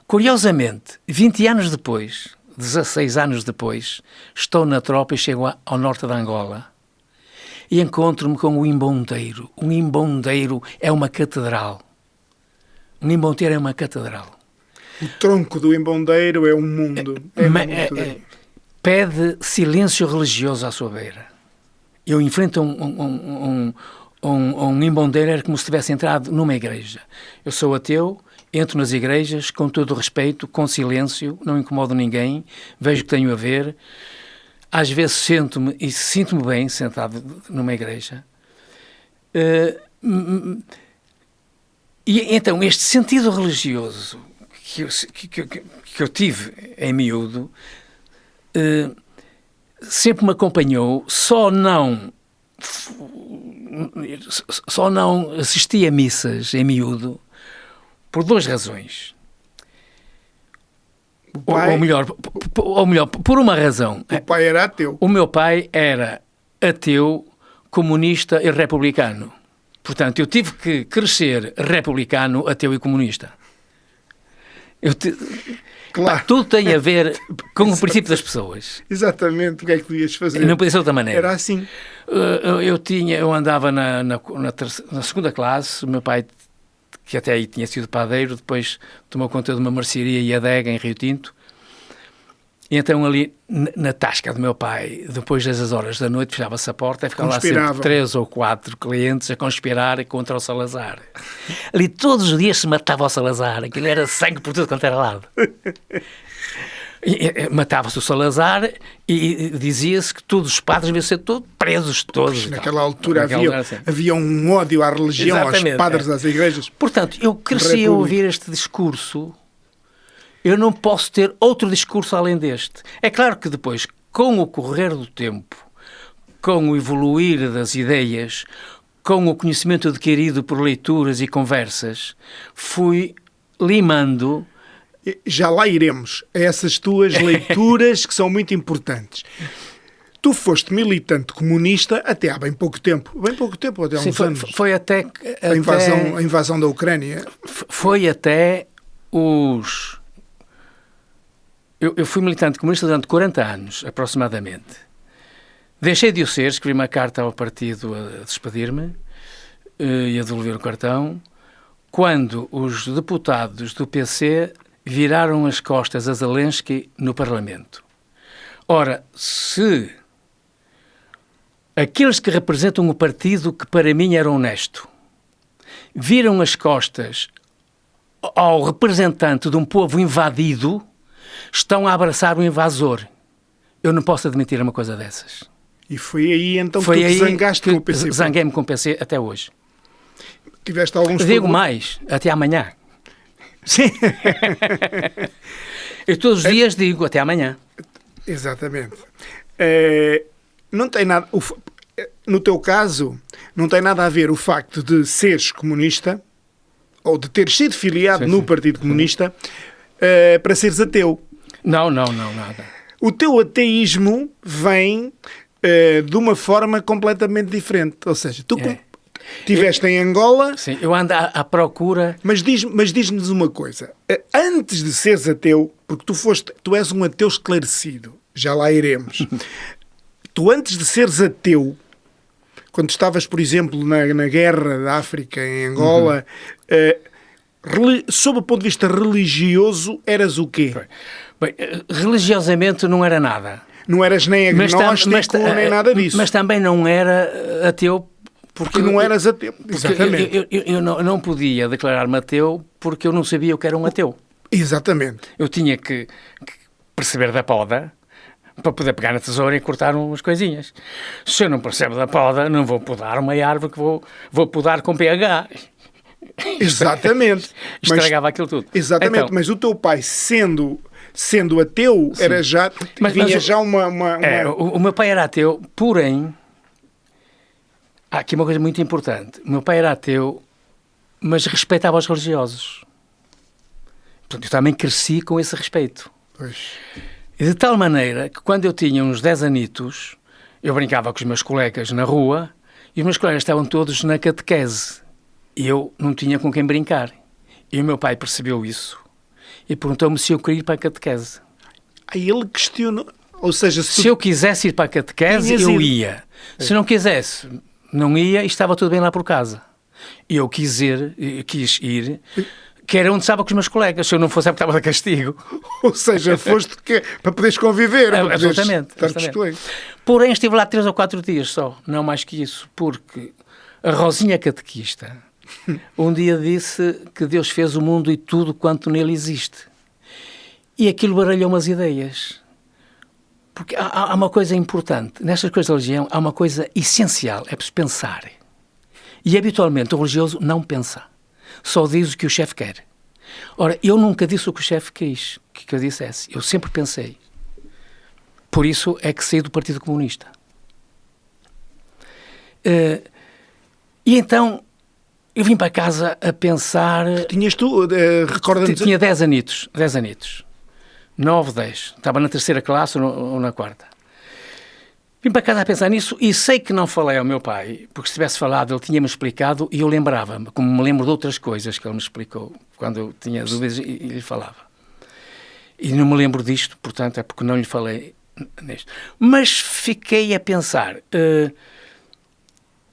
Curiosamente, 20 anos depois, 16 anos depois, estou na tropa e chego ao norte da Angola e encontro-me com o Imbondeiro. Um Imbondeiro é uma catedral. Um Imbondeiro é uma catedral. O tronco do Imbondeiro é um mundo. Pede silêncio religioso à sua beira. Eu enfrento um Imbondeiro, era como se tivesse entrado numa igreja. Eu sou ateu, entro nas igrejas com todo o respeito, com silêncio, não incomodo ninguém, vejo o que tenho a ver. Às vezes sinto-me bem sentado numa igreja. E então este sentido religioso que eu tive em miúdo sempre me acompanhou, só não assisti a missas em miúdo por 2 razões. Ou melhor, por uma razão. O pai era ateu. O meu pai era ateu, comunista e republicano. Portanto, eu tive que crescer republicano, ateu e comunista. Claro. Tudo tem a ver com o princípio das pessoas. Exatamente. O que é que tu ias fazer? Não podia ser de outra maneira. Era assim. Eu andava na segunda classe, o meu pai, que até aí tinha sido padeiro, depois tomou conta de uma mercearia e adega em Rio Tinto. E então ali na tasca do meu pai, depois das horas da noite, fechava-se a porta e ficavam lá sempre 3 ou 4 clientes a conspirar contra o Salazar. Ali todos os dias se matava o Salazar, aquilo era sangue por tudo quanto era lado. Matava-se o Salazar e dizia-se que todos os padres deviam ser presos todos. Naquela altura havia um ódio à religião, exatamente, aos padres, às igrejas. Portanto, eu cresci a ouvir este discurso. Eu não posso ter outro discurso além deste. É claro que depois, com o correr do tempo, com o evoluir das ideias, com o conhecimento adquirido por leituras e conversas, fui limando. Já lá iremos a essas tuas leituras que são muito importantes. Tu foste militante comunista até há bem pouco tempo. Bem pouco tempo, até há uns anos. Foi até... A invasão da Ucrânia. Foi até os... Eu fui militante comunista durante 40 anos, aproximadamente. Deixei de o ser, escrevi uma carta ao partido a despedir-me e a devolver o cartão, quando os deputados do PC viraram as costas a Zelensky no Parlamento. Ora, se aqueles que representam o partido que para mim era honesto viram as costas ao representante de um povo invadido, estão a abraçar o invasor. Eu não posso admitir uma coisa dessas. E foi aí então que tu te zangaste com o PC? Zanguei-me com o PC até hoje. Tiveste alguns... Digo mais, até amanhã. Sim. Eu todos os dias digo até amanhã. Exatamente. Não tem nada... no teu caso, não tem nada a ver o facto de seres comunista ou de teres sido filiado no Partido Comunista para seres ateu. Não, nada. O teu ateísmo vem de uma forma completamente diferente. Ou seja, tu estiveste em Angola... Sim, eu ando à procura... Mas diz-nos uma coisa. Antes de seres ateu, porque tu és um ateu esclarecido, já lá iremos. Tu, antes de seres ateu, quando estavas, por exemplo, na guerra da África, em Angola, sob o ponto de vista religioso, eras o quê? Bem, religiosamente não era nada. Não eras nem agnóstico, nem nada disso. Mas também não era ateu. Porque não eras ateu. Exatamente. Eu não podia declarar-me ateu porque eu não sabia o que era um ateu. Exatamente. Eu tinha que perceber da poda para poder pegar na tesoura e cortar umas coisinhas. Se eu não percebo da poda, não vou podar uma árvore que vou podar com pH. Exatamente. Estragava aquilo tudo. Exatamente, então, mas o teu pai, sendo ateu, sim, era já... vinha já uma... O meu pai era ateu, porém... Há aqui uma coisa muito importante. O meu pai era ateu, mas respeitava os religiosos. Portanto, eu também cresci com esse respeito. Pois. E de tal maneira que quando eu tinha uns 10 anitos, eu brincava com os meus colegas na rua e os meus colegas estavam todos na catequese. E eu não tinha com quem brincar. E o meu pai percebeu isso e perguntou-me se eu queria ir para a catequese. Aí ele questionou. Ou seja, se eu quisesse ir para a catequese, eu ia. Se não quisesse... não ia e estava tudo bem lá por casa. E eu quis ir, que era onde estava com os meus colegas. Se eu não fosse, é porque estava de castigo. Ou seja, foste para poderes conviver. Absolutamente. Porém, estive lá 3 ou 4 dias só. Não mais que isso. Porque a Rosinha catequista um dia disse que Deus fez o mundo e tudo quanto nele existe. E aquilo baralhou umas ideias. Porque há uma coisa importante. Nestas coisas da religião, há uma coisa essencial. É preciso pensar. E, habitualmente, o religioso não pensa. Só diz o que o chefe quer. Ora, eu nunca disse o que o chefe quis que eu dissesse. Eu sempre pensei. Por isso é que saí do Partido Comunista. E então, eu vim para casa a pensar... Tinhas tu, recorda-nos... Tinha 10 anitos. 10 anitos. 9, 10. Estava na 3ª classe ou na 4ª. Vim para casa a pensar nisso e sei que não falei ao meu pai, porque se tivesse falado ele tinha-me explicado e eu lembrava-me, como me lembro de outras coisas que ele me explicou, quando eu tinha dúvidas e lhe falava. E não me lembro disto, portanto é porque não lhe falei nisto. Mas fiquei a pensar,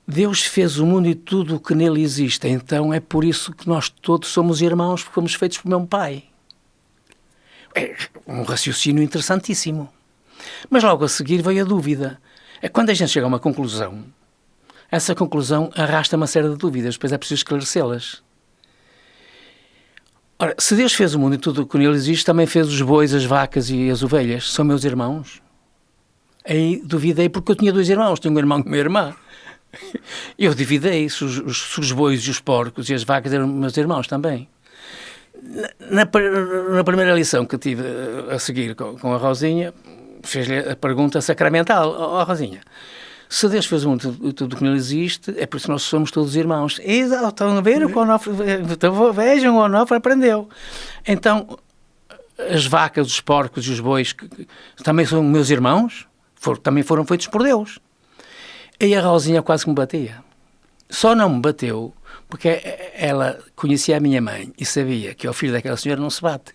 Deus fez o mundo e tudo o que nele existe, então é por isso que nós todos somos irmãos, porque fomos feitos por meu pai. É um raciocínio interessantíssimo. Mas logo a seguir veio a dúvida. É quando a gente chega a uma conclusão, essa conclusão arrasta uma série de dúvidas, depois é preciso esclarecê-las. Ora, se Deus fez o mundo e tudo o que nele existe, também fez os bois, as vacas e as ovelhas. São meus irmãos? Aí duvidei, porque eu tinha 2 irmãos, tinha um irmão e uma irmã. Eu dividei se os bois e os porcos e as vacas eram meus irmãos também. Na primeira lição que tive a seguir com a Rosinha, fez-lhe a pergunta sacramental: ó Rosinha, se Deus fez o mundo tudo o que nele existe, é por isso que nós somos todos irmãos. Exato, estão a ver o que o Onofre, então vejam, o Onofre aprendeu. Então, as vacas, os porcos e os bois também são meus irmãos, também foram feitos por Deus. E a Rosinha quase que me batia. Só não me bateu porque ela conhecia a minha mãe e sabia que ao filho daquela senhora não se bate.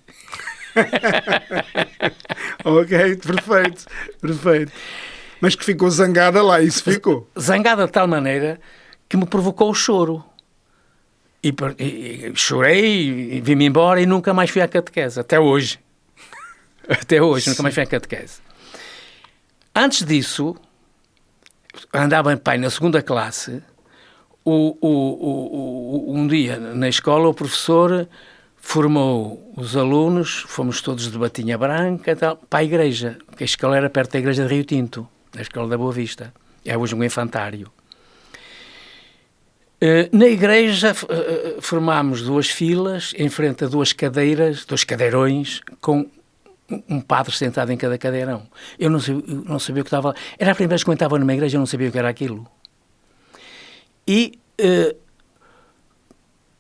Ok, perfeito. Mas que ficou zangada lá, isso ficou. Zangada de tal maneira que me provocou o choro. E chorei, e vim-me embora e nunca mais fui à catequese, até hoje. Nunca mais fui à catequese. Antes disso, andava pai na 2ª classe. Um dia na escola o professor formou os alunos, fomos todos de batinha branca tal, para a igreja, que a escola era perto da igreja de Rio Tinto, da escola da Boa Vista, é hoje um infantário. Na igreja formámos 2 filas em frente a 2 cadeiras, 2 cadeirões com um padre sentado em cada cadeirão. Eu não sabia o que estava lá. Era a primeira vez que eu entrava numa igreja, eu não sabia o que era aquilo. E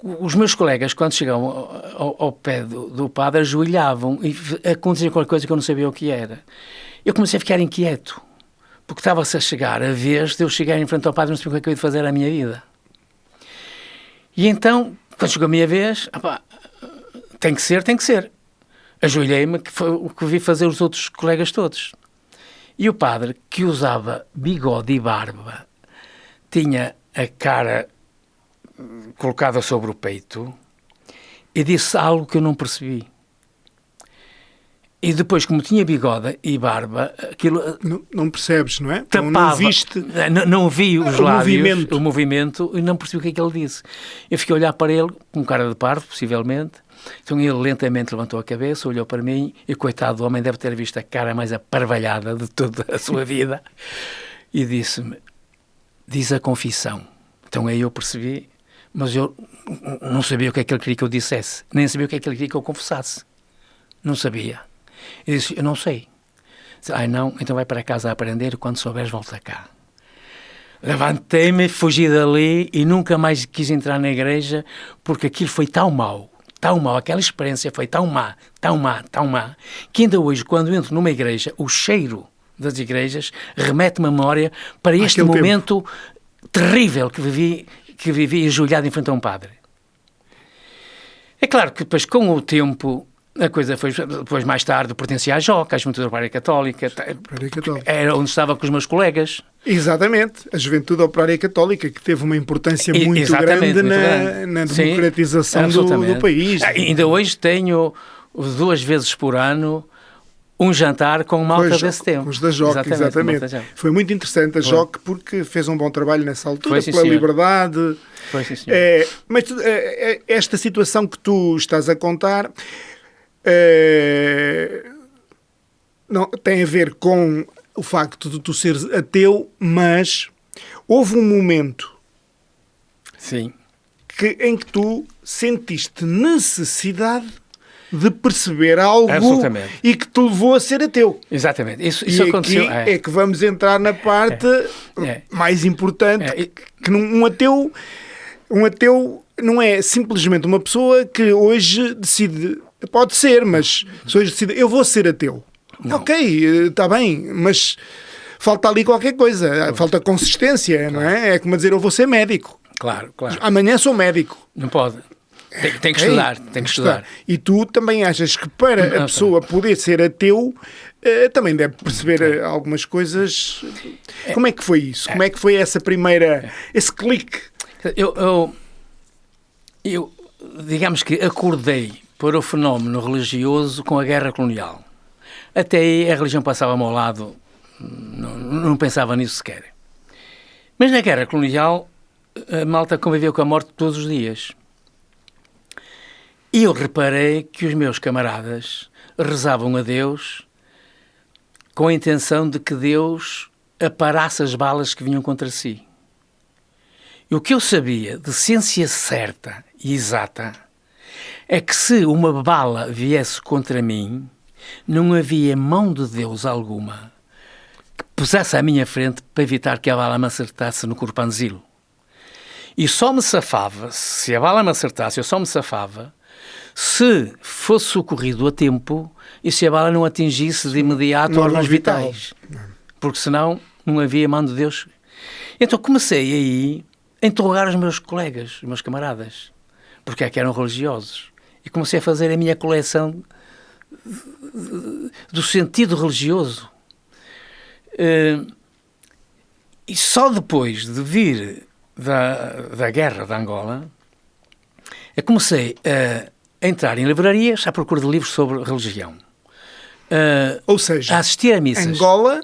os meus colegas, quando chegavam ao pé do padre, ajoelhavam e acontecia qualquer coisa que eu não sabia o que era. Eu comecei a ficar inquieto, porque estava-se a chegar a vez de eu chegar em frente ao padre e não sabia o que eu ia fazer à minha vida. E então, quando chegou a minha vez, tem que ser. Ajoelhei-me, que foi o que vi fazer os outros colegas todos. E o padre, que usava bigode e barba, tinha a cara colocada sobre o peito e disse algo que eu não percebi. E depois, como tinha bigode e barba, aquilo... Não percebes, não é? Tapava, não viste... Não vi os lábios, o movimento, e não percebi o que é que ele disse. Eu fiquei a olhar para ele, com cara de parvo, possivelmente. Então ele lentamente levantou a cabeça, olhou para mim, e coitado do homem deve ter visto a cara mais aparvalhada de toda a sua vida, e disse-me, diz a confissão. Então aí eu percebi, mas eu não sabia o que é que ele queria que eu dissesse, nem sabia o que é que ele queria que eu confessasse. Não sabia. Eu disse, eu não sei. Disse, não, então vai para casa a aprender, quando souberes volta cá. Levantei-me, fugi dali e nunca mais quis entrar na igreja, porque aquilo foi tão mau, aquela experiência foi tão má, que ainda hoje, quando entro numa igreja, o cheiro das igrejas remete-me a memória para este momento terrível que vivi ajoelhado em frente a um padre. É claro que depois, com o tempo, a coisa foi, depois mais tarde, pertencia à JOC, à Juventude Operária Católica. Era onde estava com os meus colegas. Exatamente, a Juventude Operária Católica, que teve uma importância muito grande na democratização do país. Ainda hoje tenho 2 vezes por ano um jantar com malta desse tempo. Os da JOC, exatamente. Foi muito interessante a JOC porque fez um bom trabalho nessa altura, pela liberdade. Foi, sim, senhor. Mas esta situação que tu estás a contar não, tem a ver com o facto de tu seres ateu, mas houve um momento em que tu sentiste necessidade de perceber algo e que te levou a ser ateu. Exatamente. Isso aconteceu. É que vamos entrar na parte mais importante, que um ateu não é simplesmente uma pessoa que hoje decide, pode ser, mas se hoje decide, eu vou ser ateu. Não. Ok, está bem, mas falta ali qualquer coisa, falta consistência, não é? É como dizer, eu vou ser médico. Claro. Amanhã sou médico. Não pode. Tem que estudar, tem que estudar. E tu também achas que para a pessoa poder ser ateu, também deve perceber algumas coisas. Como é que foi isso? Como é que foi esse clique? Eu digamos que acordei para o fenómeno religioso com a guerra colonial. Até aí a religião passava-me ao lado, não pensava nisso sequer. Mas na guerra colonial a malta conviveu com a morte todos os dias. E eu reparei que os meus camaradas rezavam a Deus com a intenção de que Deus aparasse as balas que vinham contra si. E o que eu sabia de ciência certa e exata é que se uma bala viesse contra mim, não havia mão de Deus alguma que pusesse à minha frente para evitar que a bala me acertasse no corpanzilo. E só me safava, se a bala me acertasse, eu só me safava se fosse socorrido a tempo e se a bala não atingisse de imediato órgãos vitais. Porque senão não havia mão de Deus. Então comecei aí a interrogar os meus colegas, os meus camaradas, porque é que eram religiosos. E comecei a fazer a minha coleção do sentido religioso. E só depois de vir da guerra de Angola, eu comecei a entrar em livrarias à procura de livros sobre religião. Ou seja, a assistir a missas. Angola,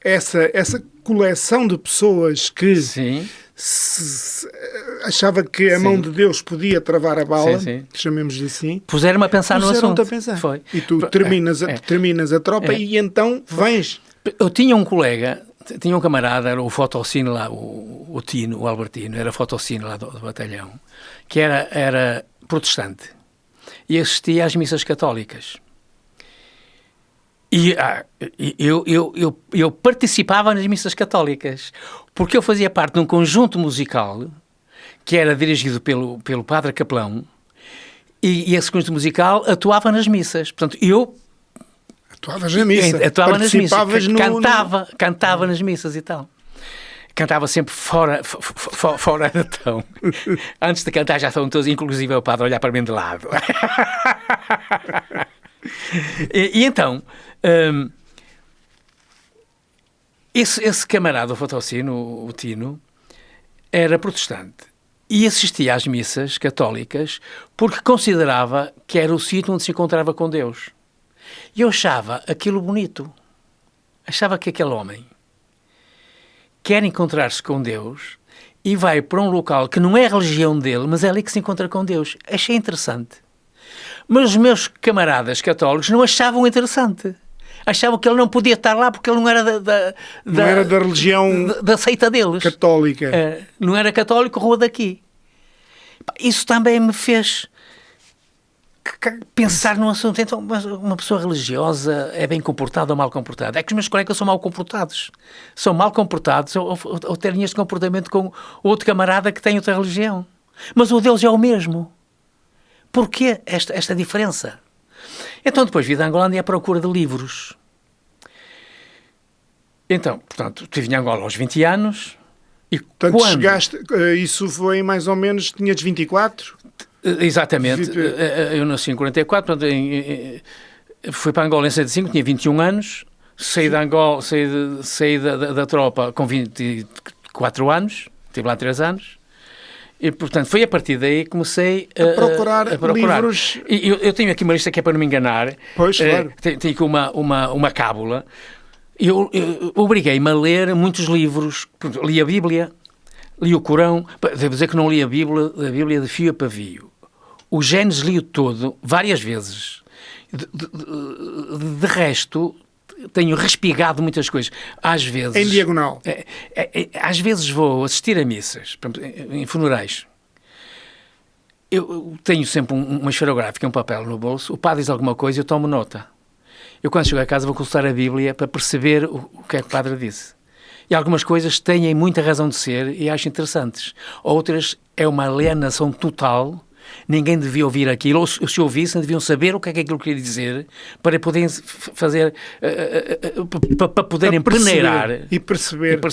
essa coleção de pessoas que achava que a mão de Deus podia travar a bala, chamemos-lhe assim. Puseram-me a pensar no assunto. A pensar. Foi. E tu terminas a tropa e então vens. Eu tinha um colega, tinha um camarada, era o fotocine lá, o Tino, o Albertino, era fotocine lá do batalhão, que era protestante e assistia às missas católicas. E eu participava nas missas católicas, porque eu fazia parte de um conjunto musical que era dirigido pelo padre capelão, e esse conjunto musical atuava nas missas. Portanto, eu... Atuavas na missa? Atuava nas missas. Cantava nas missas e tal. Cantava sempre fora da tom. Antes de cantar já estavam todos, inclusive o padre, a olhar para mim de lado. e então, esse camarada, o Fotocino, o Tino, era protestante e assistia às missas católicas porque considerava que era o sítio onde se encontrava com Deus. E eu achava aquilo bonito. Achava que aquele homem quer encontrar-se com Deus e vai para um local que não é a religião dele, mas é ali que se encontra com Deus. Achei interessante. Mas os meus camaradas católicos não achavam interessante. Achavam que ele não podia estar lá porque ele não era não era da religião da seita deles. Católica. Não era católico, rua daqui. Isso também me fez pensar num assunto. Então, uma pessoa religiosa é bem comportada ou mal comportada? É que os meus colegas são mal comportados. São mal comportados ou terem este comportamento com outro camarada que tem outra religião. Mas o Deus é o mesmo. Porquê esta diferença? Então, depois vi de Angolândia à procura de livros. Então, portanto, estive em Angola aos 20 anos. E portanto, chegaste... Isso foi mais ou menos... Tinhas 24? Exatamente. Eu nasci em 44, portanto, fui para Angola em 75, tinha 21 anos. Saí de Angola, saí da tropa com 24 anos. Estive lá 3 anos. E, portanto, foi a partir daí que comecei a procurar livros. E eu tenho aqui uma lista que é para não me enganar. Pois, claro. Tenho aqui uma cábula. Eu obriguei-me a ler muitos livros. Li a Bíblia, li o Corão. Devo dizer que não li a Bíblia de fio a pavio. O Gênesis li-o todo, várias vezes. De resto, tenho respigado muitas coisas. Às vezes... Em diagonal. Às vezes vou assistir a missas, em funerais. Eu tenho sempre uma esferográfica, um papel no bolso. O padre diz alguma coisa e eu tomo nota. Eu, quando chego a casa, vou consultar a Bíblia para perceber o que é que o padre disse. E algumas coisas têm muita razão de ser e acho interessantes. Outras é uma alienação total. Ninguém devia ouvir aquilo, ou se ouvissem, deviam saber o que é que aquilo queria dizer para poderem fazer, para poderem peneirar e perceber para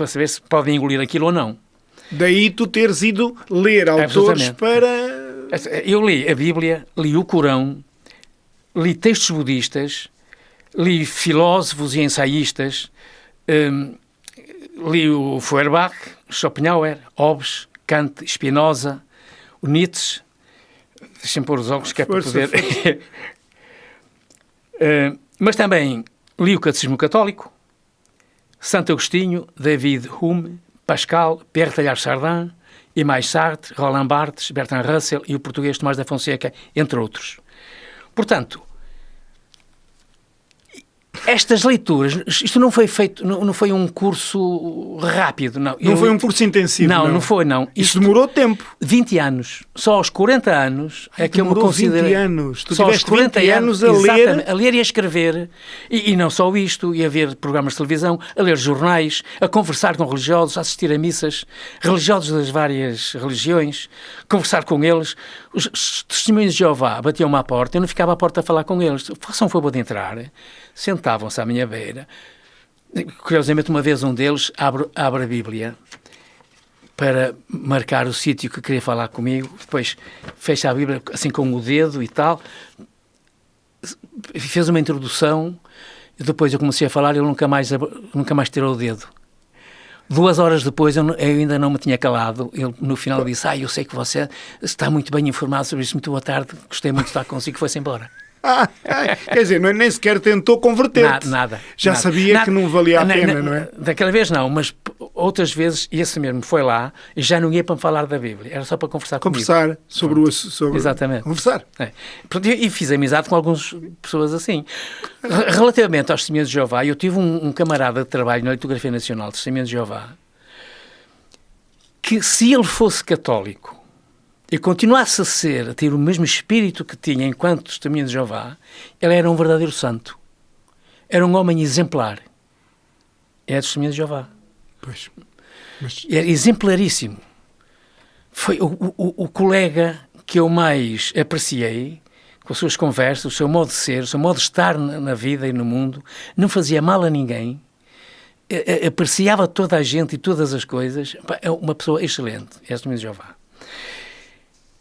saber se podem engolir aquilo ou não. Daí tu teres ido ler autores para... Eu li a Bíblia, li o Corão, li textos budistas, li filósofos e ensaístas, li o Feuerbach, Schopenhauer, Hobbes, Kant, Spinoza, o Nietzsche. Deixem-me pôr os óculos que é para poder... mas também li o Catecismo Católico, Santo Agostinho, David Hume, Pascal, Pierre Teilhard Chardin, Imai Sartre, Roland Barthes, Bertrand Russell e o português Tomás da Fonseca, entre outros. Portanto, estas leituras, isto não foi feito, não foi um curso rápido, não. Não foi um curso intensivo, não foi, não. Isto demorou tempo. 20 anos. Só aos 40 anos é que eu me considero... 20 anos. Tu só tiveste 20 anos a ler... a ler e a escrever. E não só isto, e a ver programas de televisão, a ler jornais, a conversar com religiosos, a assistir a missas, religiosos das várias religiões, conversar com eles. Os testemunhos de Jeová batiam-me à porta, eu não ficava à porta a falar com eles. Façam um favor de entrar. Sentavam-se à minha beira. Curiosamente, uma vez um deles abre a Bíblia para marcar o sítio que queria falar comigo, depois fecha a Bíblia assim com o dedo e tal, fez uma introdução, e depois eu comecei a falar e ele nunca mais tirou o dedo. 2 horas depois eu ainda não me tinha calado. Ele no final disse: eu sei que você está muito bem informado sobre isso, muito boa tarde, gostei muito de estar consigo, foi-se embora. Quer dizer, nem sequer tentou converter-te. Nada. Já sabia que não valia a pena, não é? Daquela vez não, mas outras vezes, esse mesmo foi lá e já não ia para me falar da Bíblia, era só para conversar comigo. Conversar sobre o... Exatamente. Conversar. E fiz amizade com algumas pessoas assim. Relativamente aos Testemunhos de Jeová, eu tive um camarada de trabalho na Litografia Nacional de Testemunhos de Jeová que, se ele fosse católico e continuasse a ter o mesmo espírito que tinha enquanto testemunha de Jeová, ele era um verdadeiro santo. Era um homem exemplar. É a testemunha de Jeová. Pois. Era exemplaríssimo. Foi o colega que eu mais apreciei, com as suas conversas, o seu modo de ser, o seu modo de estar na vida e no mundo. Não fazia mal a ninguém. Apreciava toda a gente e todas as coisas. É uma pessoa excelente. É a testemunha de Jeová.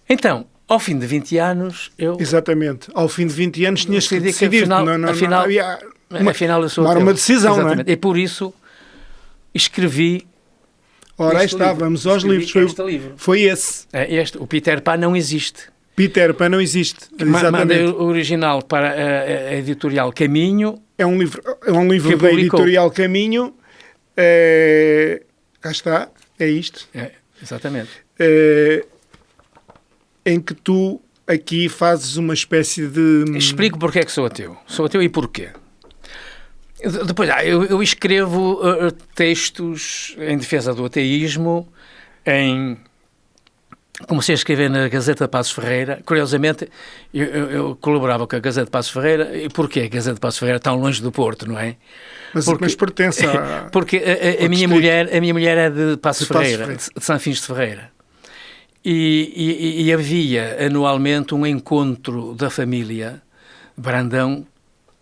Então, ao fim de 20 anos, eu... Exatamente. Ao fim de 20 anos tinhas que decidir. Afinal, eu sou tomar uma decisão, exatamente. Não é? E por isso escrevi... Ora, aí está, vamos aos livros. Foi esse. O Peter Pan não existe. Peter Pan não existe. Mandei o original para a editorial Caminho. É um livro da editorial Caminho. Cá está, é isto. Exatamente. Em que tu aqui fazes uma espécie de... Explico porque é que sou ateu. Sou ateu e porquê. Depois, eu escrevo textos em defesa do ateísmo, comecei a escrever na Gazeta de Passos Ferreira. Curiosamente, eu colaborava com a Gazeta de Passos Ferreira. E porquê a Gazeta de Passos Ferreira é tão longe do Porto, não é? Mas pertence a... Porque a minha mulher é de Passos Ferreira, de Sanfins de Ferreira. E havia anualmente um encontro da família Brandão,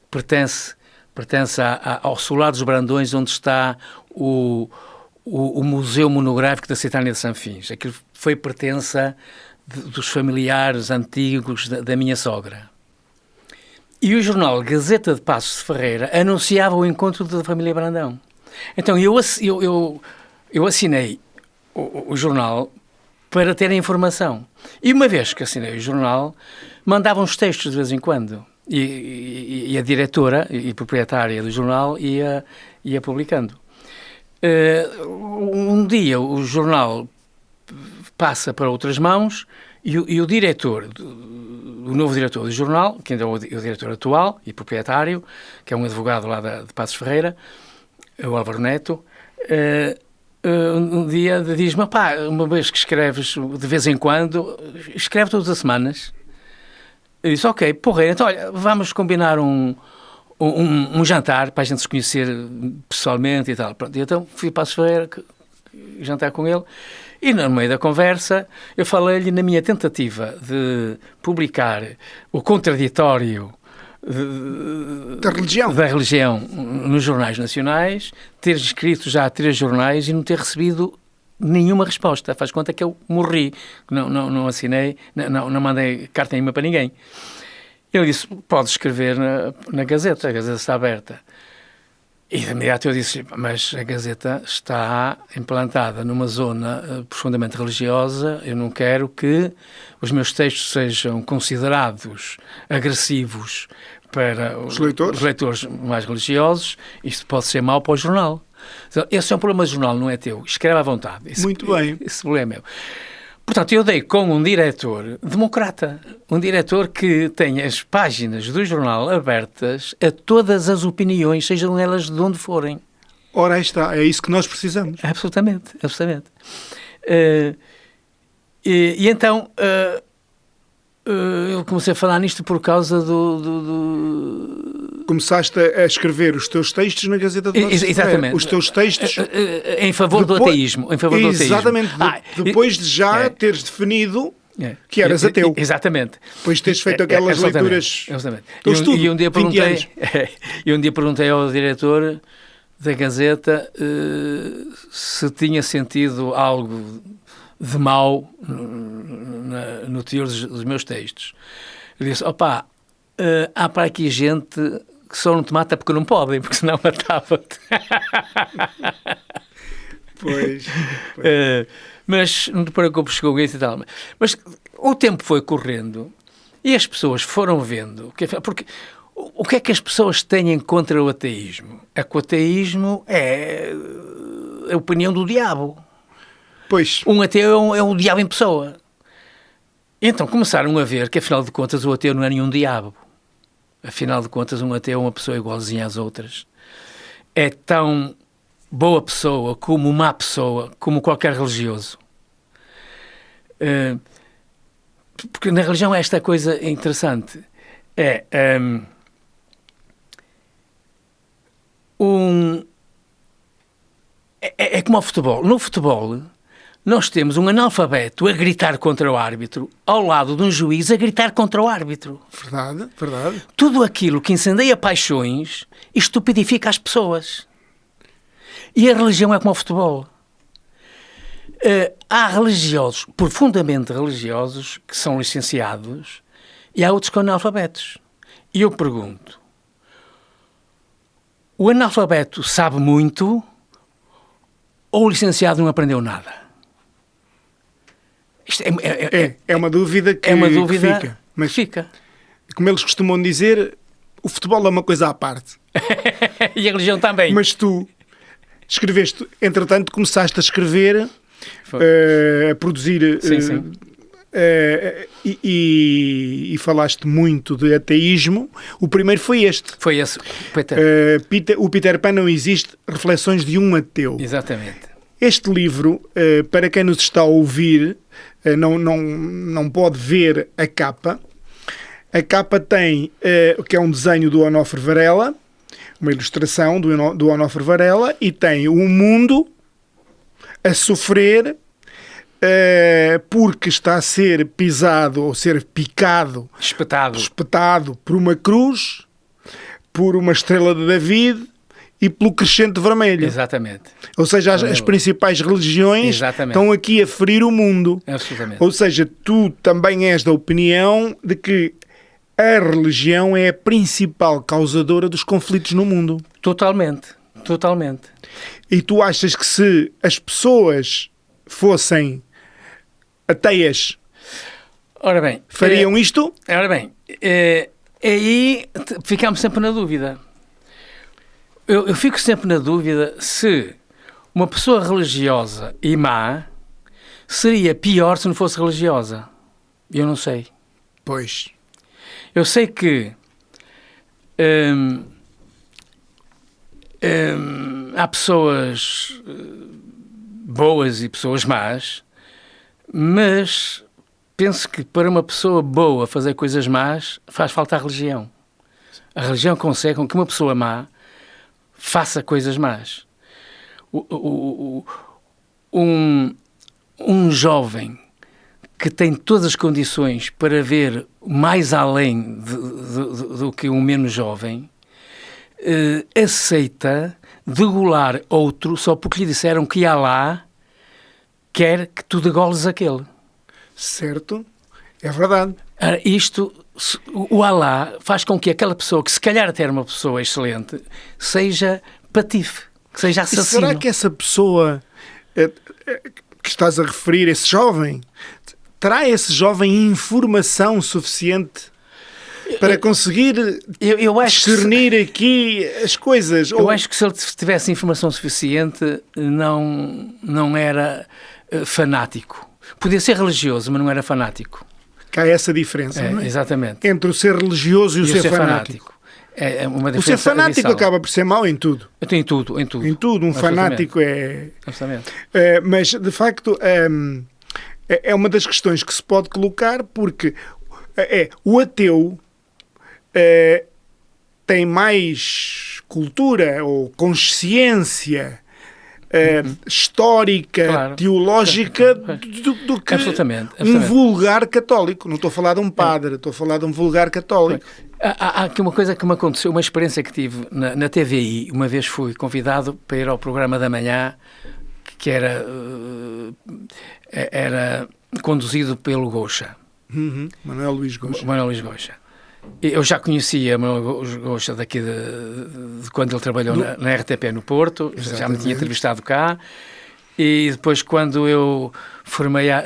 pertence ao Solar dos Brandões, onde está o Museu Monográfico da Cidade de Sanfins. Aquilo foi pertença dos familiares antigos da minha sogra. E o jornal Gazeta de Passos de Ferreira anunciava o encontro da família Brandão. Então eu assinei o jornal para ter a informação. E uma vez que assinei o jornal, mandava uns textos de vez em quando. E a diretora e proprietária do jornal ia publicando. Um dia o jornal passa para outras mãos e o diretor, o novo diretor do jornal, que ainda é o diretor atual e proprietário, que é um advogado lá de Passos Ferreira, o Álvaro Neto, um dia diz-me: uma vez que escreves de vez em quando, escreve todas as semanas. Eu disse: ok, porreiro, então olha, vamos combinar um jantar para a gente se conhecer pessoalmente e tal. Pronto, então fui para a Ferreira jantar com ele e no meio da conversa eu falei-lhe na minha tentativa de publicar o contraditório da religião nos jornais nacionais, ter escrito já 3 jornais e não ter recebido nenhuma resposta. Faz conta que eu morri, não assinei, não mandei carta nenhuma para ninguém. Ele disse: pode escrever na Gazeta, a Gazeta está aberta. E de imediato eu disse: mas a Gazeta está implantada numa zona profundamente religiosa, eu não quero que os meus textos sejam considerados agressivos para os leitores mais religiosos. Isto pode ser mau para o jornal. Esse é um problema do jornal, não é teu. Escreve à vontade. Muito bem. Esse problema é meu. Portanto, eu dei com um diretor democrata, um diretor que tem as páginas do jornal abertas a todas as opiniões, sejam elas de onde forem. Ora, aí está, é isso que nós precisamos. Absolutamente, absolutamente. E então, eu comecei a falar nisto por causa Começaste a escrever os teus textos na Gazeta de Passos Ferreira. Exatamente. Os teus textos... em favor do ateísmo. Exatamente. Depois de já teres definido que eras ateu. Exatamente. Depois de teres feito aquelas leituras... Exatamente. E um dia perguntei ao diretor da Gazeta se tinha sentido algo de mau no teor dos meus textos. Ele disse: há para aqui gente que só não te mata porque não podem, porque senão matava-te. Pois. Mas não te preocupes com isso e tal. Mas o tempo foi correndo e as pessoas foram vendo. Porque o que é que as pessoas têm contra o ateísmo? É que o ateísmo é a opinião do diabo. Pois. Um ateu é um diabo em pessoa. Então começaram a ver que, afinal de contas, o ateu não é nenhum diabo. Afinal de contas, um ateu é uma pessoa igualzinha às outras. É tão boa pessoa como má pessoa, como qualquer religioso. Porque na religião é esta coisa interessante. É como ao futebol. No futebol, nós temos um analfabeto a gritar contra o árbitro, ao lado de um juiz a gritar contra o árbitro. Verdade, verdade. Tudo aquilo que incendeia paixões estupidifica as pessoas. E a religião é como ao futebol. Há religiosos, profundamente religiosos, que são licenciados, e há outros que são analfabetos. E eu pergunto, o analfabeto sabe muito ou o licenciado não aprendeu nada? Isto é uma dúvida que, que fica. Mas fica. Como eles costumam dizer, o futebol é uma coisa à parte. E a religião também. Mas tu escreveste, entretanto, começaste a escrever, a produzir... Sim. E falaste muito de ateísmo. O primeiro foi este. Foi esse, O Peter Pan não existe, reflexões de um ateu. Exatamente. Este livro, para quem nos está a ouvir, não pode ver a capa. A capa tem, que é um desenho do Onofre Varela, uma ilustração do Onofre Varela, e tem um mundo a sofrer porque está a ser pisado ou ser picado, espetado por uma cruz, por uma estrela de David e pelo crescente vermelho. Exatamente. Ou seja, as principais religiões estão aqui a ferir o mundo. Absolutamente. Ou seja, tu também és da opinião de que a religião é a principal causadora dos conflitos no mundo. Totalmente. E tu achas que se as pessoas fossem ateias, ora bem, fariam isto? Ora bem, aí ficamos sempre na dúvida. Eu fico sempre na dúvida se uma pessoa religiosa e má seria pior se não fosse religiosa. Eu não sei. Pois. Eu sei que há pessoas boas e pessoas más, mas penso que para uma pessoa boa fazer coisas más faz falta a religião. A religião consegue com que uma pessoa má faça coisas más. Um jovem que tem todas as condições para ver mais além do que um menos jovem, aceita degolar outro só porque lhe disseram que Alá quer que tu degoles aquele. Certo, é verdade. O Alá faz com que aquela pessoa, que se calhar até era uma pessoa excelente, seja patife, que seja assassino. E será que essa pessoa que estás a referir, esse jovem, terá esse jovem informação suficiente para conseguir discernir aqui as coisas? Eu acho que se ele tivesse informação suficiente, não era fanático. Podia ser religioso, mas não era fanático. Cá há essa diferença, não é? Exatamente. Entre o ser religioso e o ser fanático. É uma diferença. O ser fanático abissal. Acaba por ser mau em tudo. Em tudo. Em tudo. Um fanático é... Absolutamente. Mas, de facto, é uma das questões que se pode colocar, porque o ateu tem mais cultura ou consciência histórica, claro, teológica do que um vulgar católico. Não estou a falar de um padre, estou a falar de um vulgar católico. Há aqui uma coisa que me aconteceu, uma experiência que tive na TVI. Uma vez fui convidado para ir ao programa da manhã, que era conduzido pelo Gocha. Manuel Luís Gocha. Eu já conhecia Manuel Gocha daqui de quando ele trabalhou na RTP no Porto. Exatamente. Já me tinha entrevistado cá, e depois, quando eu formei a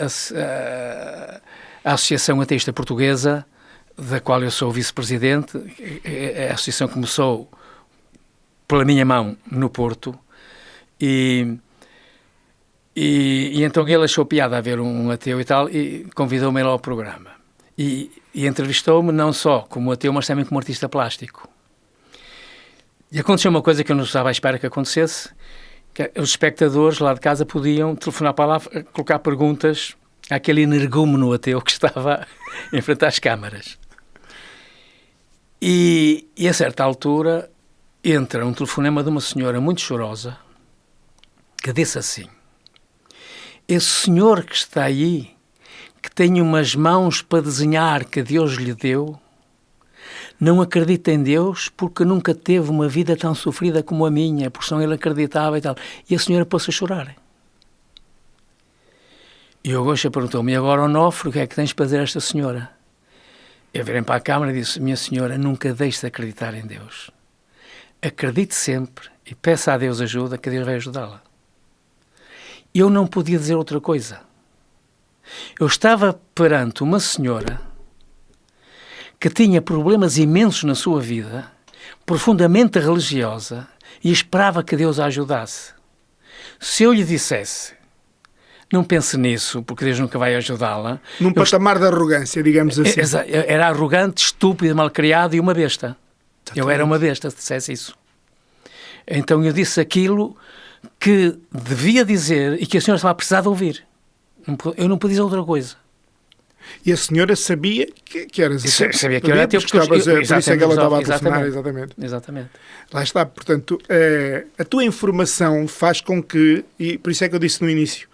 Associação Ateísta Portuguesa, da qual eu sou vice-presidente, a associação começou pela minha mão no Porto, e então ele achou piada haver um ateu e tal, e convidou-me a ir ao programa. E entrevistou-me não só como ateu, mas também como artista plástico. E aconteceu uma coisa que eu não estava à espera que acontecesse, que os espectadores lá de casa podiam telefonar para lá, colocar perguntas àquele energúmeno ateu que estava em frente às câmaras. E a certa altura entra um telefonema de uma senhora muito chorosa que disse assim: esse senhor que está aí, que tem umas mãos para desenhar que Deus lhe deu, não acredita em Deus porque nunca teve uma vida tão sofrida como a minha, porque senão ele acreditava e tal. E a senhora pôs-se a chorar. E o Goxa perguntou-me: e agora, Onofre, o que é que tens para dizer a esta senhora? Eu virei para a câmara e disse: minha senhora, nunca deixe de acreditar em Deus. Acredite sempre e peça a Deus ajuda, que Deus vai ajudá-la. Eu não podia dizer outra coisa. Eu estava perante uma senhora que tinha problemas imensos na sua vida, profundamente religiosa, e esperava que Deus a ajudasse. Se eu lhe dissesse: não pense nisso, porque Deus nunca vai ajudá-la... Num patamar de arrogância, digamos assim. Era arrogante, estúpido, malcriado e uma besta. Exatamente. Eu era uma besta se dissesse isso. Então eu disse aquilo que devia dizer e que a senhora estava a precisar de ouvir. Eu não podia dizer outra coisa. E a senhora sabia que eras ateu. Sabia que eu era ateu, por isso é que ela estava a telefonar, exatamente. Lá está, portanto, a tua informação faz com que, e por isso é que eu disse no início,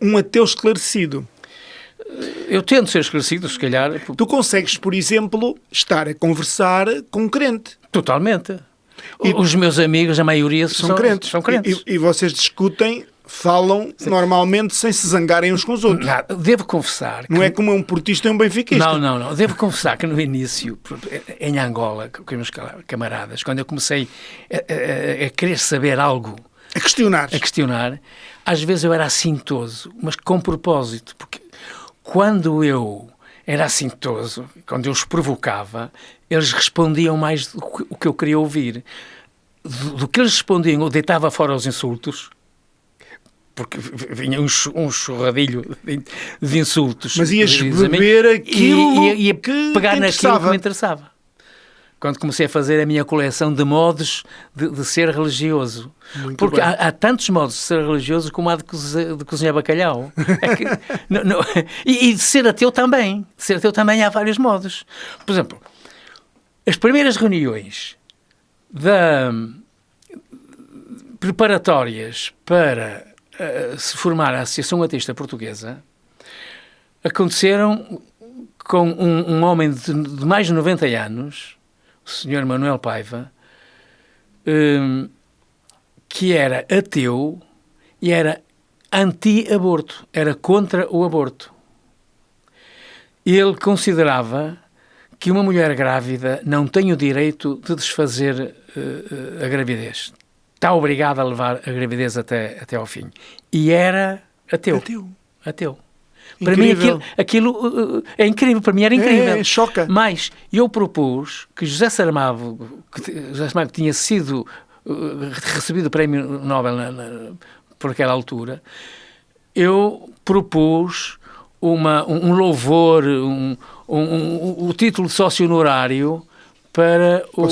um ateu esclarecido. Eu tento ser esclarecido, se calhar. Tu consegues, por exemplo, estar a conversar com um crente. Totalmente. Os meus amigos, a maioria, são crentes. E vocês discutem, falam normalmente sem se zangarem uns com os outros. Não, devo confessar... Não é como um portista e um benfiquista. Não. Devo confessar que no início, em Angola, com os meus camaradas, quando eu comecei a querer saber algo... A questionar. Às vezes eu era assintoso, mas com propósito, porque quando eu era assintoso, quando eu os provocava, eles respondiam mais do que eu queria ouvir. Do que eles respondiam, eu deitava fora os insultos, porque vinha um churradilho de insultos. Mas ias beber aquilo ia pegar naquilo que me interessava. Quando comecei a fazer a minha coleção de modos de ser religioso. Muito porque há tantos modos de ser religioso como há de cozinhar bacalhau. E de ser ateu também. De ser ateu também há vários modos. Por exemplo, as primeiras reuniões preparatórias para se formar a Associação Ateísta Portuguesa aconteceram com um homem de mais de 90 anos, o Sr. Manuel Paiva, que era ateu e era anti-aborto, era contra o aborto. Ele considerava que uma mulher grávida não tem o direito de desfazer a gravidez. Está obrigada a levar a gravidez até ao fim. E era ateu. Para mim aquilo é incrível, para mim era incrível. Choca. Mas eu propus que José Saramago tinha sido recebido o Prémio Nobel por aquela altura, eu propus um louvor, o título de sócio honorário para o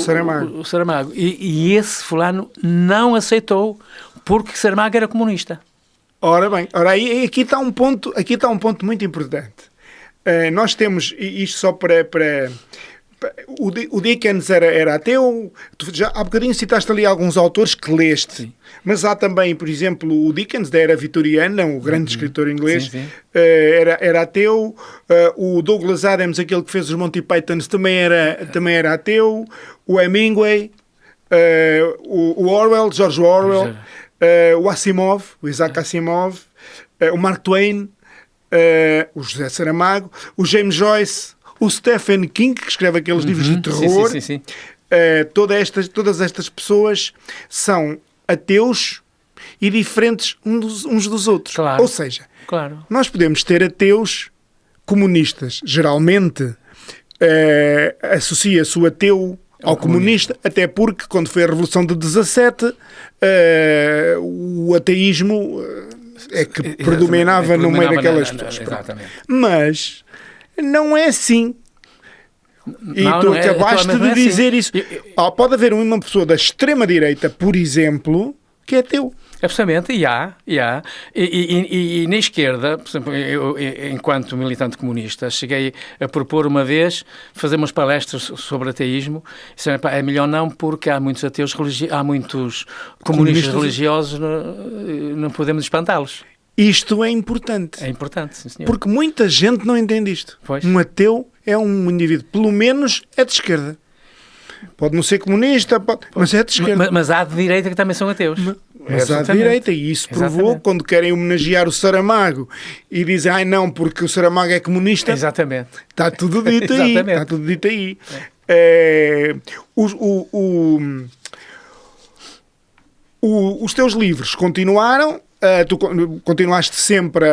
Saramago. E esse fulano não aceitou, porque Saramago era comunista. Ora bem, aí aqui está um ponto muito importante. Nós temos, isto só para o Dickens era ateu. Tu já há bocadinho citaste ali alguns autores que leste. Sim. Mas há também, por exemplo, o Dickens, da era vitoriana, o grande escritor inglês, sim. Era ateu. O Douglas Adams, aquele que fez os Monty Pythons, também era ateu. O Hemingway, o Orwell, George Orwell, o Asimov, o Isaac Asimov, o Mark Twain, o José Saramago, o James Joyce, o Stephen King, que escreve aqueles livros de terror. Sim. Todas estas pessoas são ateus e diferentes uns dos outros. Claro, ou seja, nós podemos ter ateus comunistas. Geralmente associa-se o ateu ao comunista, até porque quando foi a Revolução de 17 o ateísmo é que predominava no meio daquelas pessoas. Mas não é assim. E tu acabaste de dizer isso. Pode haver uma pessoa da extrema-direita, por exemplo, que é ateu. Absolutamente, e há. E na esquerda, por exemplo, eu, enquanto militante comunista, cheguei a propor uma vez fazer umas palestras sobre ateísmo. É melhor não, porque há muitos ateus, há muitos comunistas religiosos, não podemos espantá-los. Isto é importante. É importante, sim, senhor. Porque muita gente não entende isto. Pois. Um ateu é um indivíduo, pelo menos é de esquerda. Pode não ser comunista, mas é de esquerda. Mas há de direita que também são ateus. Mas há de direita, e isso provou quando querem homenagear o Saramago e dizem, não, porque o Saramago é comunista. Exatamente. Está tudo dito aí. Está tudo dito aí. Os teus livros continuaram. Tu continuaste sempre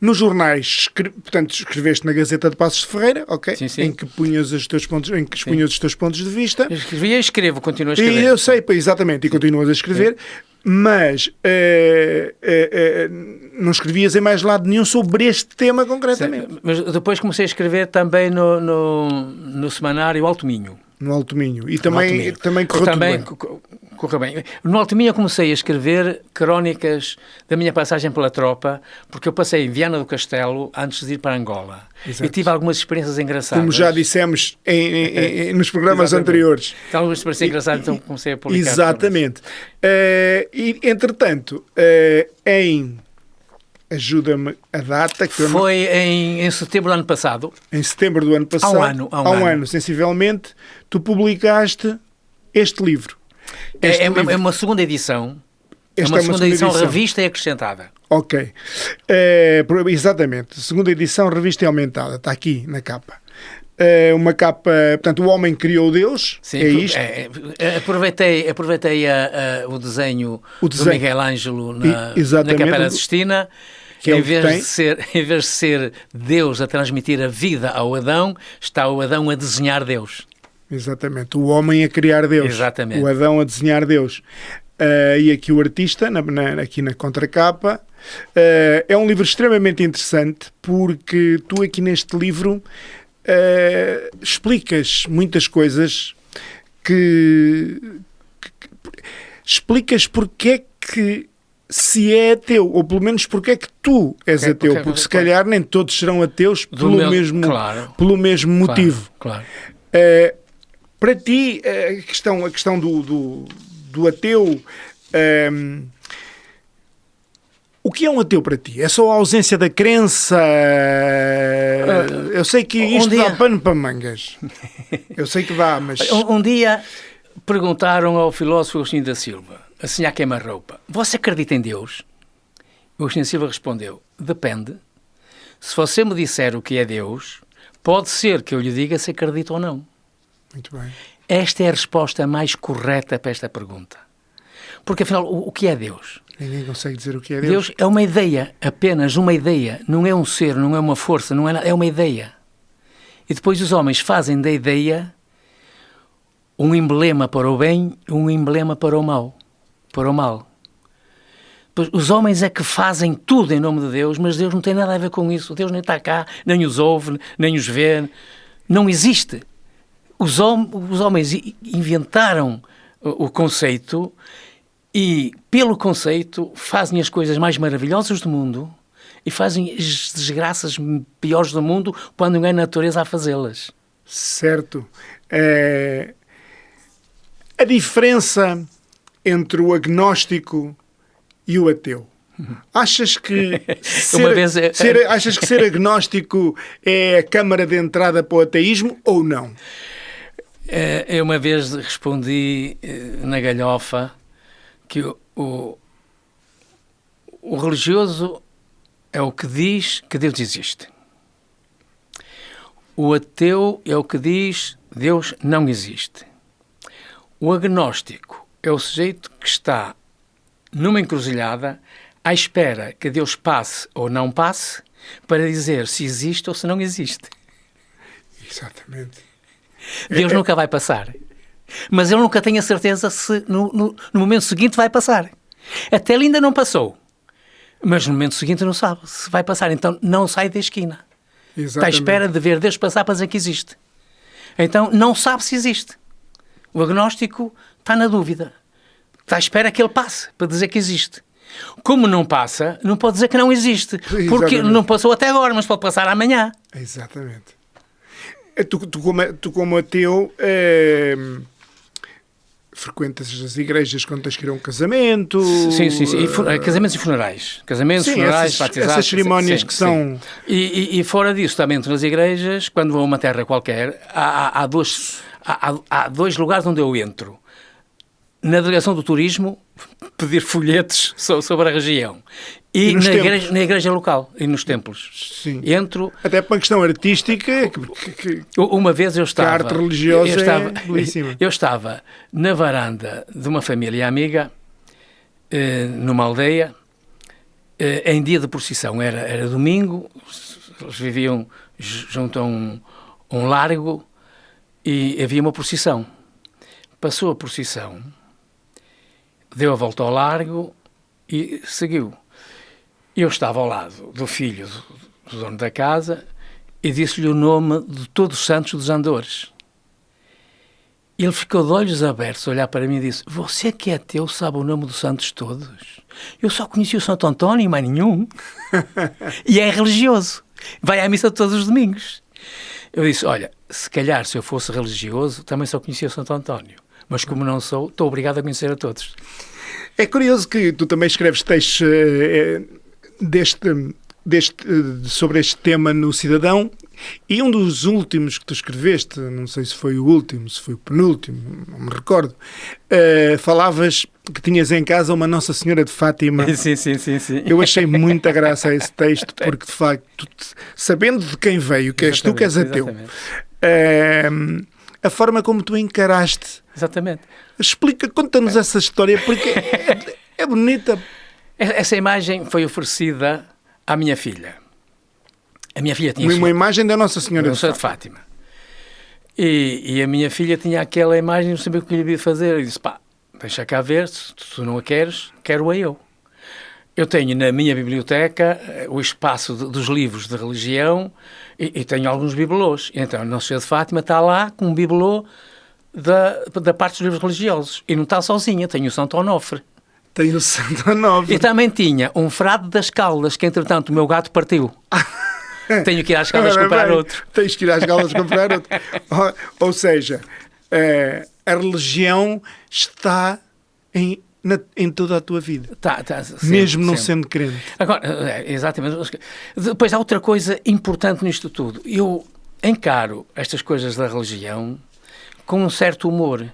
nos jornais, portanto, escreveste na Gazeta de Passos de Ferreira, ok? Sim. Em que expunhas os teus pontos de vista. Eu escrevi e escrevo, continuo a escrever. E eu sei, exatamente, e continuas a escrever, mas não escrevias em mais lado nenhum sobre este tema concretamente. Sim, mas depois comecei a escrever também no semanário Alto Minho. No Alto Minho. E também correu tudo bem. Correu bem. No Alto Minho eu comecei a escrever crónicas da minha passagem pela tropa, porque eu passei em Viana do Castelo antes de ir para Angola. Exato. E tive algumas experiências engraçadas. Como já dissemos nos programas anteriores. Então, algumas experiências engraçadas, então comecei a publicar. Exatamente. E, entretanto, ajuda-me a data. Que foi em setembro do ano passado. Em setembro do ano passado. Há um ano, sensivelmente, tu publicaste este livro. É uma segunda edição. É uma segunda edição revista e acrescentada. Ok. Exatamente. Segunda edição, revista e aumentada. Está aqui na capa. Uma capa... Portanto, o homem criou Deus. Sim, é isto. Aproveitei o desenho do Miguel Ângelo na Capela Sistina. Que em vez de ser Deus a transmitir a vida ao Adão, está o Adão a desenhar Deus. Exatamente. O homem a criar Deus. Exatamente. O Adão a desenhar Deus. E aqui o artista, aqui na contracapa. É um livro extremamente interessante, porque tu aqui neste livro explicas muitas coisas explicas porque é que se é ateu, ou pelo menos porque é que tu és ateu, porque se calhar nem todos serão ateus pelo mesmo motivo. Claro. Para ti, a questão do ateu, o que é um ateu para ti? É só a ausência da crença? Eu sei que isto dá pano para mangas. Eu sei que dá, mas... Um dia perguntaram ao filósofo Agostinho da Silva, assim à queima-roupa, você acredita em Deus? O Agostinho da Silva respondeu, depende. Se você me disser o que é Deus, pode ser que eu lhe diga se acredita ou não. Muito bem. Esta é a resposta mais correta para esta pergunta. Porque, afinal, o que é Deus? Ninguém consegue dizer o que é Deus. Deus é uma ideia, apenas uma ideia. Não é um ser, não é uma força, não é nada, é uma ideia. E depois os homens fazem da ideia um emblema para o bem e um emblema para o mal. Os homens é que fazem tudo em nome de Deus, mas Deus não tem nada a ver com isso. Deus nem está cá, nem os ouve, nem os vê. Não existe. Os homens inventaram o conceito e, pelo conceito, fazem as coisas mais maravilhosas do mundo e fazem as desgraças piores do mundo quando não é a natureza a fazê-las. Certo. A diferença entre o agnóstico e o ateu. Achas que ser agnóstico é a câmara de entrada para o ateísmo ou não? Eu uma vez respondi na galhofa que o religioso é o que diz que Deus existe. O ateu é o que diz Deus não existe. O agnóstico é o sujeito que está numa encruzilhada à espera que Deus passe ou não passe para dizer se existe ou se não existe. Exatamente. Deus nunca vai passar. Mas ele nunca tem a certeza se no momento seguinte vai passar. Até ele ainda não passou. Mas no momento seguinte não sabe se vai passar. Então não sai da esquina. Exatamente. Está à espera de ver Deus passar para dizer que existe. Então não sabe se existe. O agnóstico está na dúvida. Está à espera que ele passe para dizer que existe. Como não passa, não pode dizer que não existe. Porque exatamente. Não passou até agora, mas pode passar amanhã. Exatamente. Tu como ateu, frequentas as igrejas quando tens que ir a um casamento? Sim. Casamentos e funerais. Casamentos, funerais, batizados. Essas cerimónias que são... E fora disso, também nas igrejas, quando vou a uma terra qualquer, há dois lugares onde eu entro. Na delegação do turismo, pedir folhetos sobre a região. E na igreja local, e nos templos. Sim. Entro... Até para uma questão artística... Uma vez eu estava... A arte religiosa é belíssima. Eu estava na varanda de uma família amiga, numa aldeia, em dia de procissão. Era domingo, eles viviam junto a um largo e havia uma procissão. Passou a procissão, deu a volta ao largo e seguiu. Eu estava ao lado do filho do dono da casa e disse-lhe o nome de todos os santos dos Andores. Ele ficou de olhos abertos a olhar para mim e disse: você que é ateu sabe o nome dos santos todos? Eu só conheci o Santo António e mais nenhum. E é religioso. Vai à missa todos os domingos. Eu disse: olha, se calhar se eu fosse religioso também só conhecia o Santo António. Mas como não sou, estou obrigado a conhecer a todos. É curioso que tu também escreves textos sobre este tema no Cidadão, e um dos últimos que tu escreveste, não sei se foi o último, se foi o penúltimo, não me recordo, falavas que tinhas em casa uma Nossa Senhora de Fátima. Sim. Eu achei muita graça a esse texto, porque de facto, sabendo de quem veio, que és tu que és ateu, a forma como tu encaraste. Exatamente. Conta-nos essa história, porque é bonita. Essa imagem foi oferecida à minha filha. A minha filha tinha uma imagem da Nossa Senhora de Fátima. E a minha filha tinha aquela imagem, não sabia o que lhe devia fazer. Eu disse: pá, deixa cá ver, se tu não a queres, quero-a eu. Eu tenho na minha biblioteca o espaço dos livros de religião e tenho alguns bibelôs. Então a Nossa Senhora de Fátima está lá com um bibelô da parte dos livros religiosos. E não está sozinha, tenho o Santo Onofre. Tem o Santo Onofre. E também tinha um frade das Caldas, que entretanto o meu gato partiu. Tenho que ir às Caldas comprar outro. Tens que ir às Caldas comprar outro. Ou seja, a religião está em toda a tua vida. Sempre, mesmo não sempre. Sendo crente. Agora, exatamente. Depois há outra coisa importante nisto tudo. Eu encaro estas coisas da religião com um certo humor.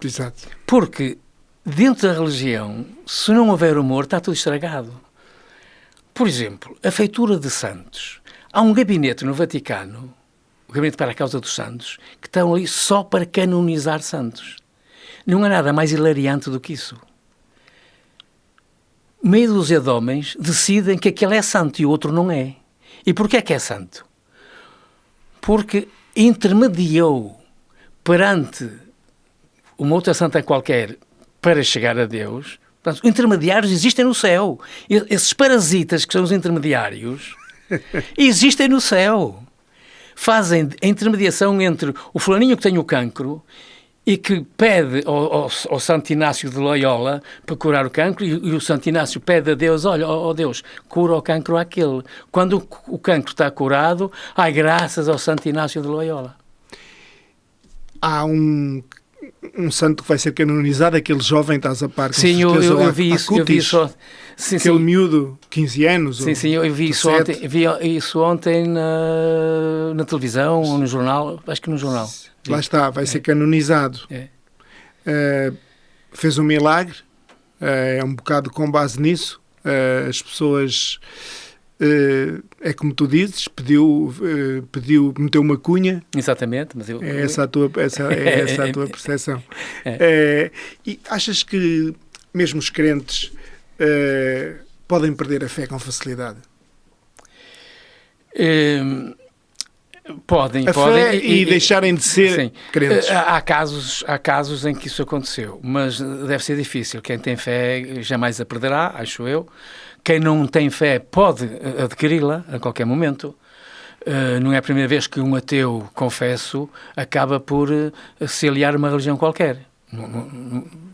Exato. Porque dentro da religião, se não houver humor, está tudo estragado. Por exemplo, a feitura de santos. Há um gabinete no Vaticano, o Gabinete para a Causa dos Santos, que estão ali só para canonizar santos. Não há nada mais hilariante do que isso. Meia dúzia de homens decidem que aquele é santo e o outro não é. E porquê é que é santo? Porque intermediou perante uma outra santa qualquer para chegar a Deus. Portanto, intermediários existem no céu. Esses parasitas que são os intermediários existem no céu. Fazem a intermediação entre o fulaninho que tem o cancro e que pede ao Santo Inácio de Loyola para curar o cancro, e o Santo Inácio pede a Deus: olha, Deus, cura o cancro àquele. Quando o cancro está curado, ai, graças ao Santo Inácio de Loyola. Há um santo que vai ser canonizado, aquele jovem, estás a par, com sim, certeza, eu vi isso. Sim, aquele miúdo, 15 anos. Sim, eu vi isso ontem. Vi isso ontem na televisão ou no jornal, acho que no jornal. Lá está, vai ser canonizado. Fez um milagre, é um bocado com base nisso. As pessoas, é como tu dizes, pediu, meteu uma cunha. Exatamente. Mas é essa a tua percepção. E achas que mesmo os crentes podem perder a fé com facilidade? Podem. E deixarem de ser crentes. Há casos em que isso aconteceu, mas deve ser difícil. Quem tem fé jamais a perderá, acho eu. Quem não tem fé pode adquiri-la a qualquer momento. Não é a primeira vez que um ateu, confesso, acaba por se aliar a uma religião qualquer.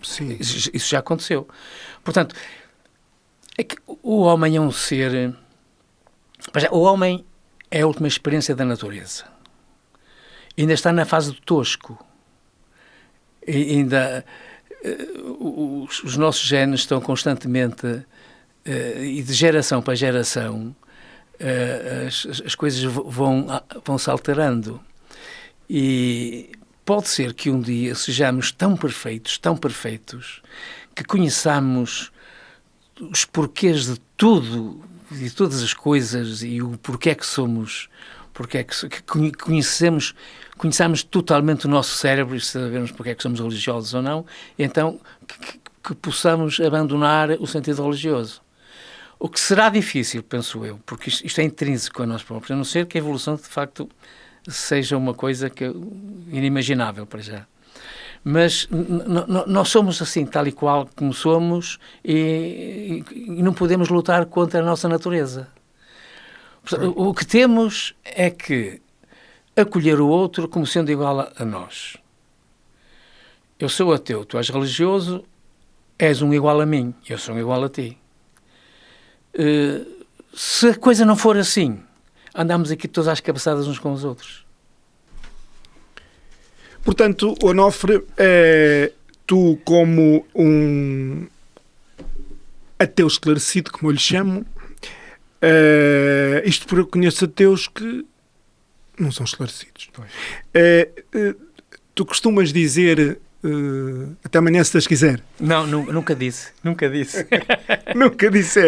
Sim. Isso já aconteceu. Portanto, É que o homem é um ser... O homem é a última experiência da natureza. Ainda está na fase do tosco. E ainda os nossos genes estão constantemente, e de geração para geração, as coisas vão se alterando. E pode ser que um dia sejamos tão perfeitos, que conheçamos os porquês de tudo, de todas as coisas, e o porquê que somos, que conheçamos totalmente o nosso cérebro e sabemos porque é que somos religiosos ou não, então que possamos abandonar o sentido religioso. O que será difícil, penso eu, porque isto é intrínseco a nós próprios, a não ser que a evolução, de facto, seja uma coisa inimaginável para já. Mas nós somos assim, tal e qual como somos, e não podemos lutar contra a nossa natureza. O que temos é que acolher o outro como sendo igual a nós. Eu sou ateu, tu és religioso, és um igual a mim, eu sou um igual a ti. Se a coisa não for assim, andamos aqui todos às cabeçadas uns com os outros. Portanto, Onofre, tu como um ateu esclarecido, como eu lhe chamo, isto porque eu conheço ateus que não são esclarecidos. Tu costumas dizer até amanhã se Deus quiser? Não, nunca disse. Nunca disseste?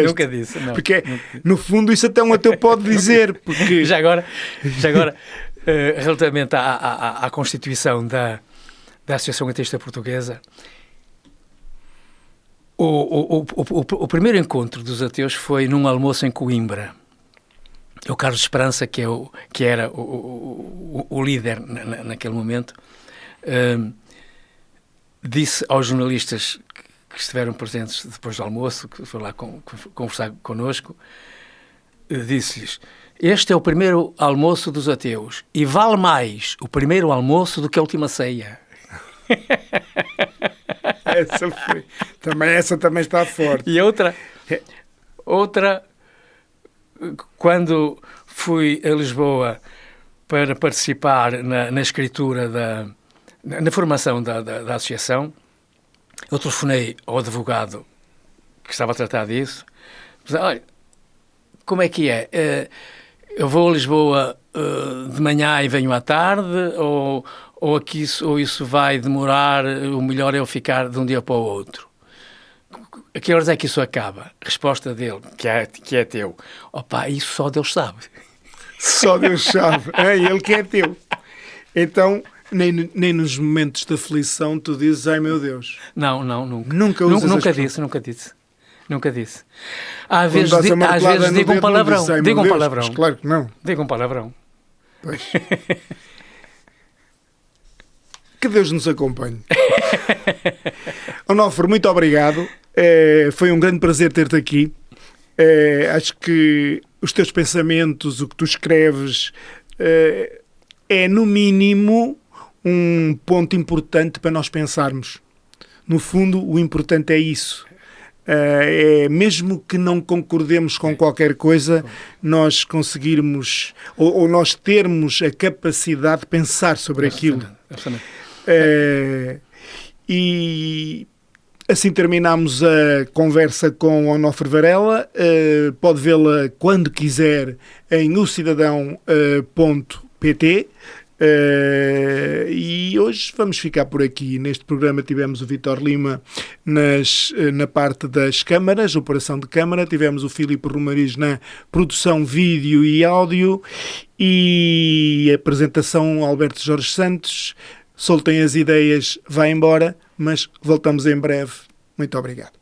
Nunca disse, não. Porque, no fundo, isso até um ateu pode dizer. Porque... Já agora relativamente à Constituição da Associação Ateísta Portuguesa, o primeiro encontro dos ateus foi num almoço em Coimbra. O Carlos Esperança, que era o líder naquele momento, disse aos jornalistas que estiveram presentes depois do almoço, que foram lá conversar connosco, disse-lhes: este é o primeiro almoço dos ateus e vale mais o primeiro almoço do que a última ceia. Essa também está forte. E outra, quando fui a Lisboa para participar na escritura na formação da associação, eu telefonei ao advogado que estava a tratar disso. Olha, como é que é? Eu vou a Lisboa de manhã e venho à tarde, ou isso vai demorar, o melhor é eu ficar de um dia para o outro? A que horas é que isso acaba? Resposta dele, que é teu: opa, isso só Deus sabe. Só Deus sabe. É ele que é teu. Então, nem nos momentos de aflição tu dizes, ai meu Deus. Não, nunca. Nunca disse. Às vezes digo um palavrão. Claro que não. Digo um palavrão. Pois. Que Deus nos acompanhe. Onofre, muito obrigado. Foi um grande prazer ter-te aqui. Acho que os teus pensamentos, o que tu escreves, é no mínimo um ponto importante para nós pensarmos. No fundo, o importante é isso. Mesmo que não concordemos com qualquer coisa, nós conseguirmos ou nós termos a capacidade de pensar sobre aquilo. E assim terminamos a conversa com Onofre Varela. Pode vê-la quando quiser em ocidadão.pt. E hoje vamos ficar por aqui. Neste programa tivemos o Vítor Lima na parte das câmaras, operação de câmara, tivemos o Filipe Romariz na produção vídeo e áudio, e a apresentação Alberto Jorge Santos. Soltem as ideias, vai embora, mas voltamos em breve. Muito obrigado.